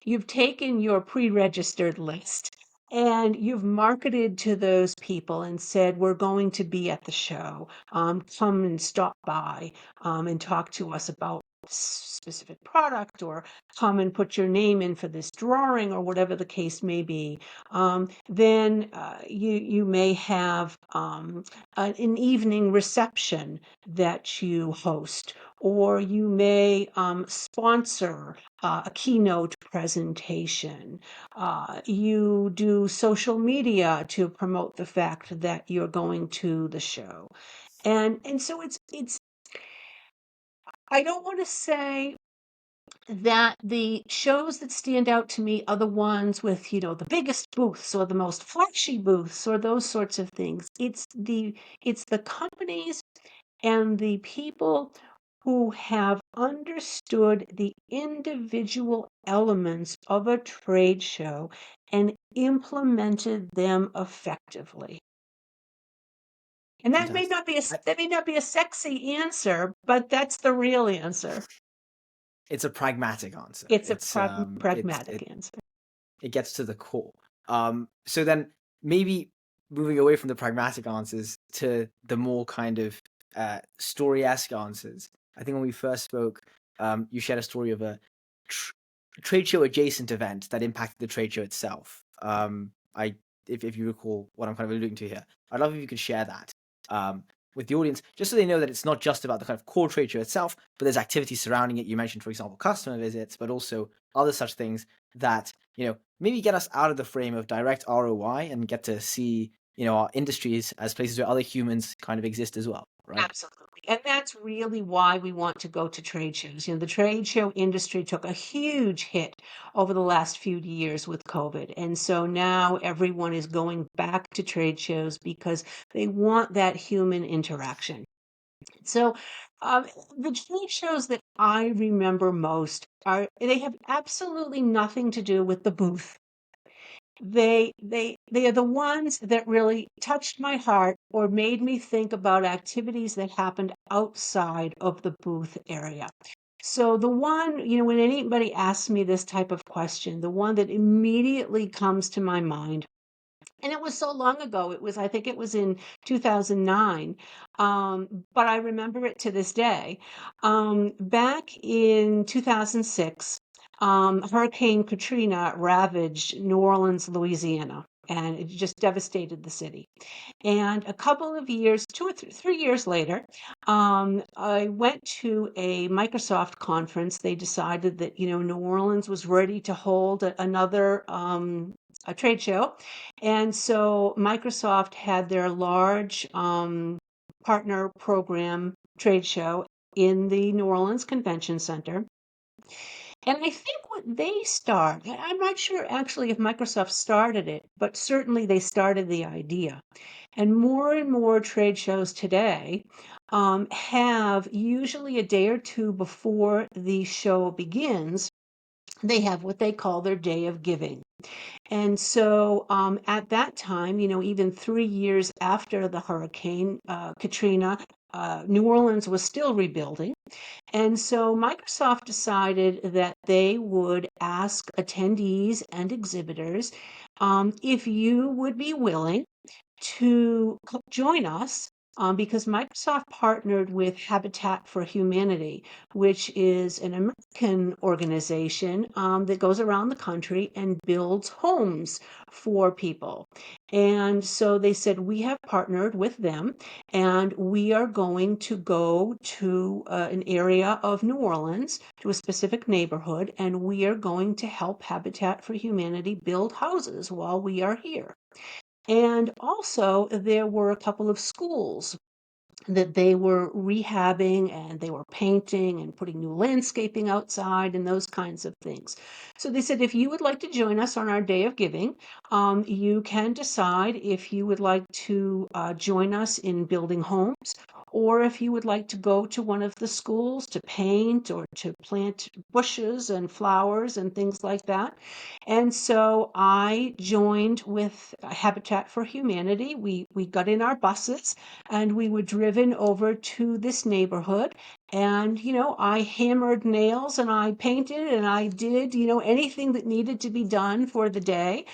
B: you've taken your pre-registered list and you've marketed to those people and said, we're going to be at the show. Come and stop by and talk to us about specific product, or come and put your name in for this drawing, or whatever the case may be. Then you may have an evening reception that you host, or you may sponsor a keynote presentation. You do social media to promote the fact that you're going to the show. And so it's I don't want to say that the shows that stand out to me are the ones with, the biggest booths or the most flashy booths or those sorts of things. It's the companies and the people who have understood the individual elements of a trade show and implemented them effectively. And that may
A: Fantastic.
B: not be a sexy answer, but that's the real answer.
A: It's a pragmatic answer.
B: It's a
A: It's
B: pragmatic answer.
A: it gets to the core. So then maybe moving away from the pragmatic answers to the more kind of story-esque answers. I think when we first spoke, you shared a story of a trade show adjacent event that impacted the trade show itself. If you recall what I'm kind of alluding to here, I'd love if you could share that with the audience, just so they know that it's not just about the kind of core trade show itself, but there's activities surrounding it. You mentioned, for example, customer visits, but also other such things that, maybe get us out of the frame of direct ROI and get to see, our industries as places where other humans kind of exist as well, right?
B: Absolutely. And that's really why we want to go to trade shows. The trade show industry took a huge hit over the last few years with COVID. And so now everyone is going back to trade shows because they want that human interaction. So the trade shows that I remember most they have absolutely nothing to do with the booth. They are the ones that really touched my heart or made me think about activities that happened outside of the booth area. So the one, when anybody asks me this type of question, the one that immediately comes to my mind, and it was so long ago, I think it was in 2009, but I remember it to this day. Back in 2006, Hurricane Katrina ravaged New Orleans, Louisiana, and it just devastated the city. And a couple of years, 2 or 3 years later, I went to a Microsoft conference. They decided that, New Orleans was ready to hold another a trade show. And so Microsoft had their large partner program trade show in the New Orleans Convention Center. And I think what they started, I'm not sure actually if Microsoft started it, but certainly they started the idea. And more trade shows today have, usually a day or two before the show begins, they have what they call their day of giving. And so at that time, even 3 years after the hurricane Katrina, New Orleans was still rebuilding. And so Microsoft decided that they would ask attendees and exhibitors if you would be willing to join us, because Microsoft partnered with Habitat for Humanity, which is an American organization that goes around the country and builds homes for people. And so they said, we have partnered with them, and we are going to go to an area of New Orleans, to a specific neighborhood, and we are going to help Habitat for Humanity build houses while we are here. And also, there were a couple of schools that they were rehabbing and they were painting and putting new landscaping outside and those kinds of things. So they said, if you would like to join us on our day of giving, you can decide if you would like to join us in building homes, or if you would like to go to one of the schools to paint or to plant bushes and flowers and things like that. And so I joined with Habitat for Humanity. We got in our buses and we were driven over to this neighborhood. And, I hammered nails and I painted and I did, anything that needed to be done for the day.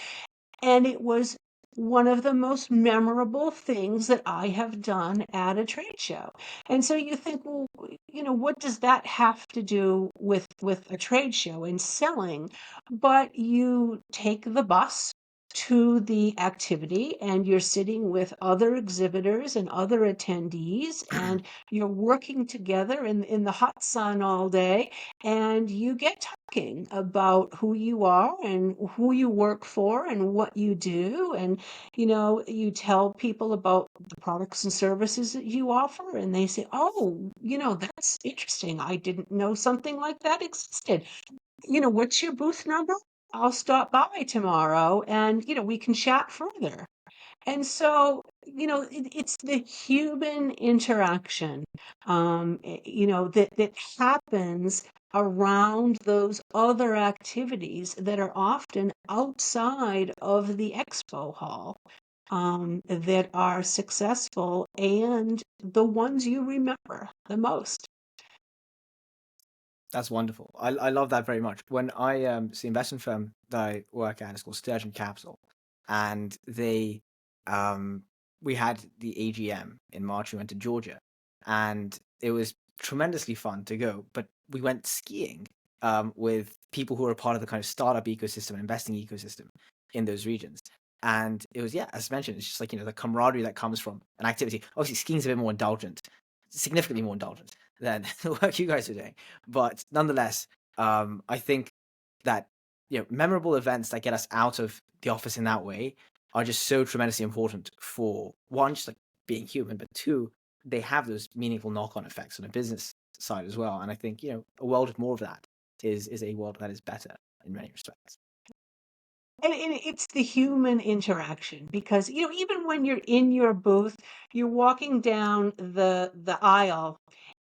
B: And it was one of the most memorable things that I have done at a trade show. And so you think, well, what does that have to do with a trade show and selling? But you take the bus to the activity and you're sitting with other exhibitors and other attendees and you're working together in the hot sun all day, and you get talking about who you are and who you work for and what you do. And, you tell people about the products and services that you offer, and they say, oh, that's interesting. I didn't know something like that existed. What's your booth number? I'll stop by tomorrow and, we can chat further. And so, it's the human interaction, that happens around those other activities that are often outside of the expo hall, that are successful and the ones you remember the most.
A: That's wonderful. I love that very much. When I it's the investment firm that I work at, it's called Sturgeon Capital, and they we had the AGM in March. We went to Georgia, and it was tremendously fun to go. But we went skiing with people who are part of the kind of startup ecosystem and investing ecosystem in those regions. And it was, yeah, as mentioned, it's just like, the camaraderie that comes from an activity. Obviously, skiing's a bit more indulgent, significantly more indulgent than the work you guys are doing. But nonetheless, I think that memorable events that get us out of the office in that way are just so tremendously important for one, just like being human, but two, they have those meaningful knock-on effects on a business side as well. And I think a world with more of that is a world that is better in many respects.
B: And it's the human interaction because, even when you're in your booth, you're walking down the aisle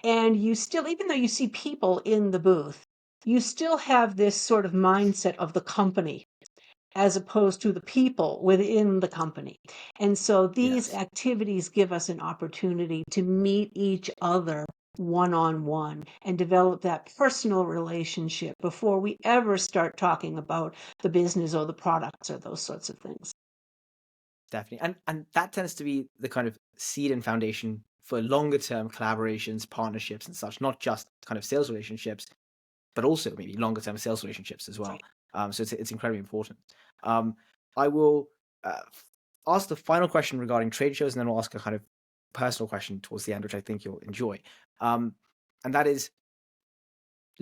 B: and you still, even though you see people in the booth, you still have this sort of mindset of the company as opposed to the people within the company. And so these
A: Yes.
B: activities give us an opportunity to meet each other one on one and develop that personal relationship before we ever start talking about the business or the products or those sorts of things.
A: Definitely. And that tends to be the kind of seed and foundation for longer term collaborations, partnerships and such, not just kind of sales relationships, but also maybe longer term sales relationships as well.
B: Right.
A: So it's incredibly important. I will ask the final question regarding trade shows, and then we'll ask a kind of personal question towards the end, which I think you'll enjoy. And that is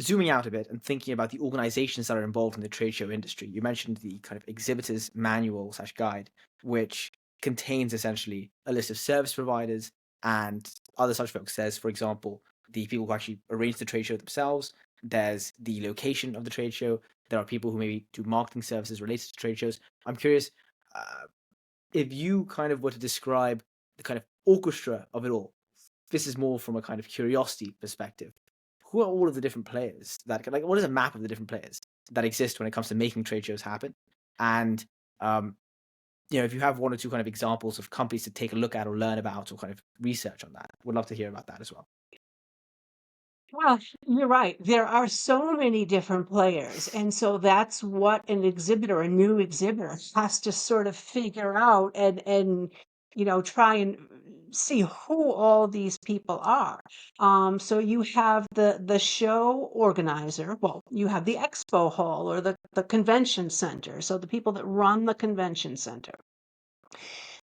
A: zooming out a bit and thinking about the organizations that are involved in the trade show industry. You mentioned the kind of exhibitor's manual / guide, which contains essentially a list of service providers and other such folks. There's, for example, the people who actually arrange the trade show themselves. There's the location of the trade show. There are people who maybe do marketing services related to trade shows. I'm curious if you kind of were to describe the kind of orchestra of it all. This is more from a kind of curiosity perspective. Who are all of the different players that, like, what is a map of the different players that exist when it comes to making trade shows happen? And if you have one or two kind of examples of companies to take a look at or learn about or kind of research on that, would love to hear about that as well.
B: Well, you're right. There are so many different players. And so that's what an exhibitor, a new exhibitor, has to sort of figure out and try and see who all these people are. So you have the show organizer. Well, you have the expo hall or the convention center. So the people that run the convention center.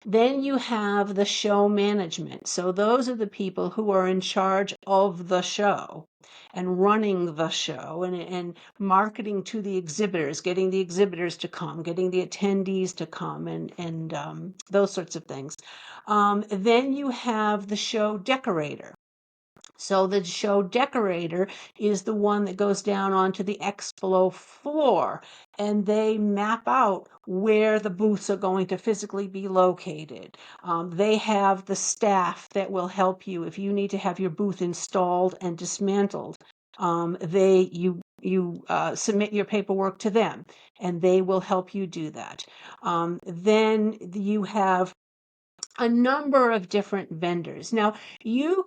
B: Then you have the show management. So those are the people who are in charge of the show and running the show and marketing to the exhibitors, getting the exhibitors to come, getting the attendees to come, and those sorts of things. Then you have the show decorator. So the show decorator is the one that goes down onto the expo floor and they map out where the booths are going to physically be located. They have the staff that will help you if you need to have your booth installed and dismantled. You submit your paperwork to them and they will help you do that. Then you have a number of different vendors. Now, you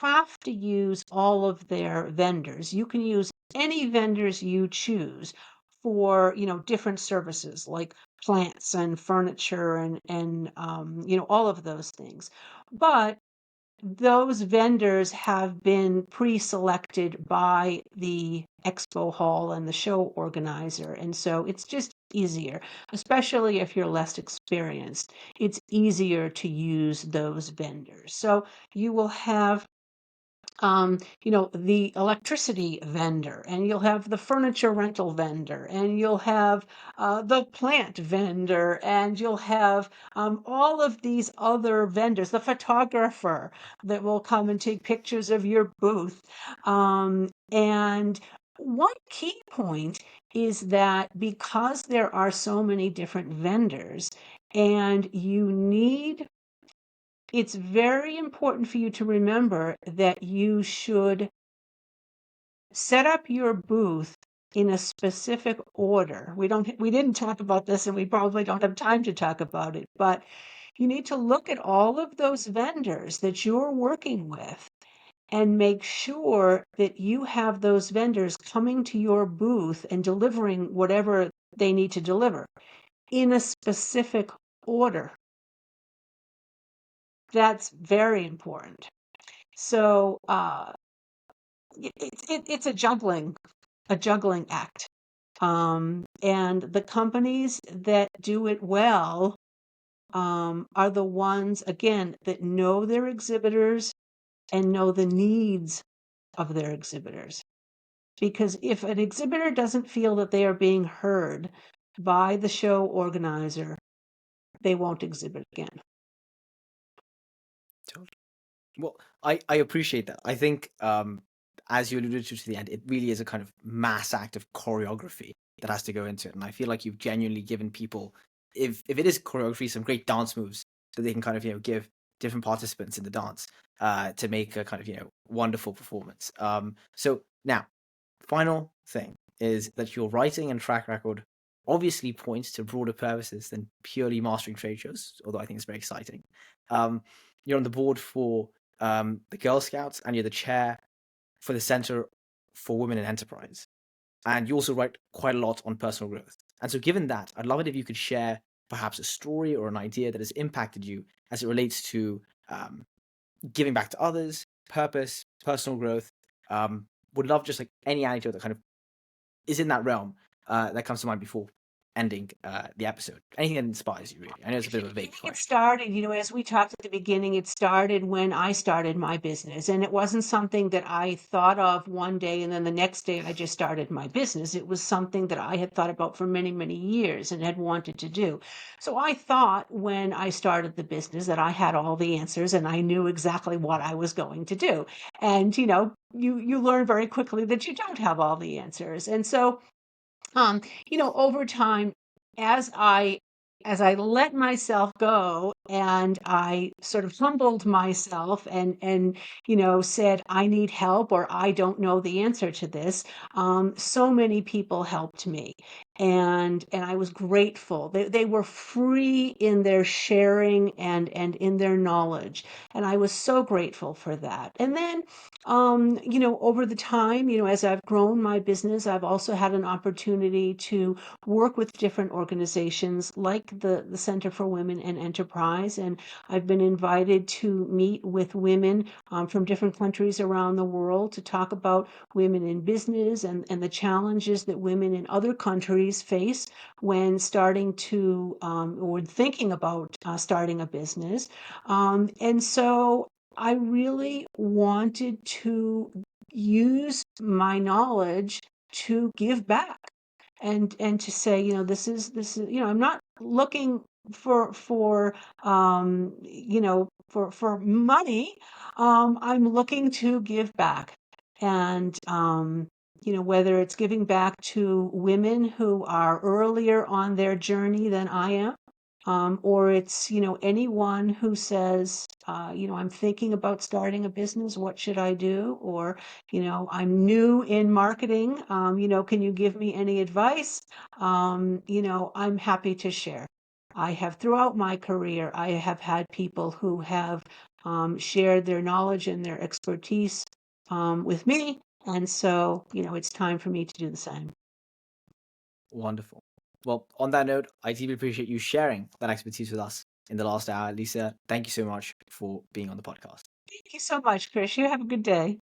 B: have to use all of their vendors. You can use any vendors you choose for, different services like plants and furniture and all of those things. But those vendors have been pre-selected by the expo hall and the show organizer. And so it's just easier, especially if you're less experienced. It's easier to use those vendors. So you will have the electricity vendor, and you'll have the furniture rental vendor, and you'll have the plant vendor, and you'll have all of these other vendors, the photographer that will come and take pictures of your booth. And one key point is that because there are so many different vendors, and it's very important for you to remember that you should set up your booth in a specific order. We didn't talk about this and we probably don't have time to talk about it, but you need to look at all of those vendors that you're working with and make sure that you have those vendors coming to your booth and delivering whatever they need to deliver in a specific order. That's very important. So it's a juggling act. And the companies that do it well are the ones, again, that know their exhibitors and know the needs of their exhibitors. Because if an exhibitor doesn't feel that they are being heard by the show organizer, they won't exhibit again.
A: Totally. Well, I appreciate that. I think, as you alluded to the end, it really is a kind of mass act of choreography that has to go into it. And I feel like you've genuinely given people, if it is choreography, some great dance moves that they can kind of, give different participants in the dance to make a kind of, wonderful performance. So now, final thing is that your writing and track record obviously points to broader purposes than purely mastering trade shows, although I think it's very exciting. You're on the board for the Girl Scouts, and you're the chair for the Center for Women in Enterprise. And you also write quite a lot on personal growth. And so, given that, I'd love it if you could share perhaps a story or an idea that has impacted you as it relates to giving back to others, purpose, personal growth. Would love just like any anecdote that kind of is in that realm that comes to mind before ending the episode. Anything that inspires you, really. I know it's a bit of a vague
B: It
A: question.
B: started, as we talked at the beginning, it started when I started my business. And it wasn't something that I thought of one day and then the next day I just started my business. It was something that I had thought about for many, many years and had wanted to do. So I thought when I started the business that I had all the answers and I knew exactly what I was going to do. And, you learn very quickly that you don't have all the answers. And so over time, as I as I let myself go and I sort of humbled myself and said I need help or I don't know the answer to this, so many people helped me, and I was grateful. They were free in their sharing and in their knowledge, and I was so grateful for that. And then over the time, as I've grown my business, I've also had an opportunity to work with different organizations like the Center for Women and Enterprise rise. And I've been invited to meet with women from different countries around the world to talk about women in business and the challenges that women in other countries face when starting to or thinking about starting a business. And so I really wanted to use my knowledge to give back and to say, this is, I'm not looking for for money. I'm looking to give back. And whether it's giving back to women who are earlier on their journey than I am, or it's, anyone who says, I'm thinking about starting a business, what should I do? Or, I'm new in marketing, can you give me any advice? I'm happy to share. I have throughout my career, I have had people who have shared their knowledge and their expertise with me. And so, it's time for me to do the same.
A: Wonderful. Well, on that note, I deeply appreciate you sharing that expertise with us in the last hour. Lisa, thank you so much for being on the podcast.
B: Thank you so much, Krish. You have a good day.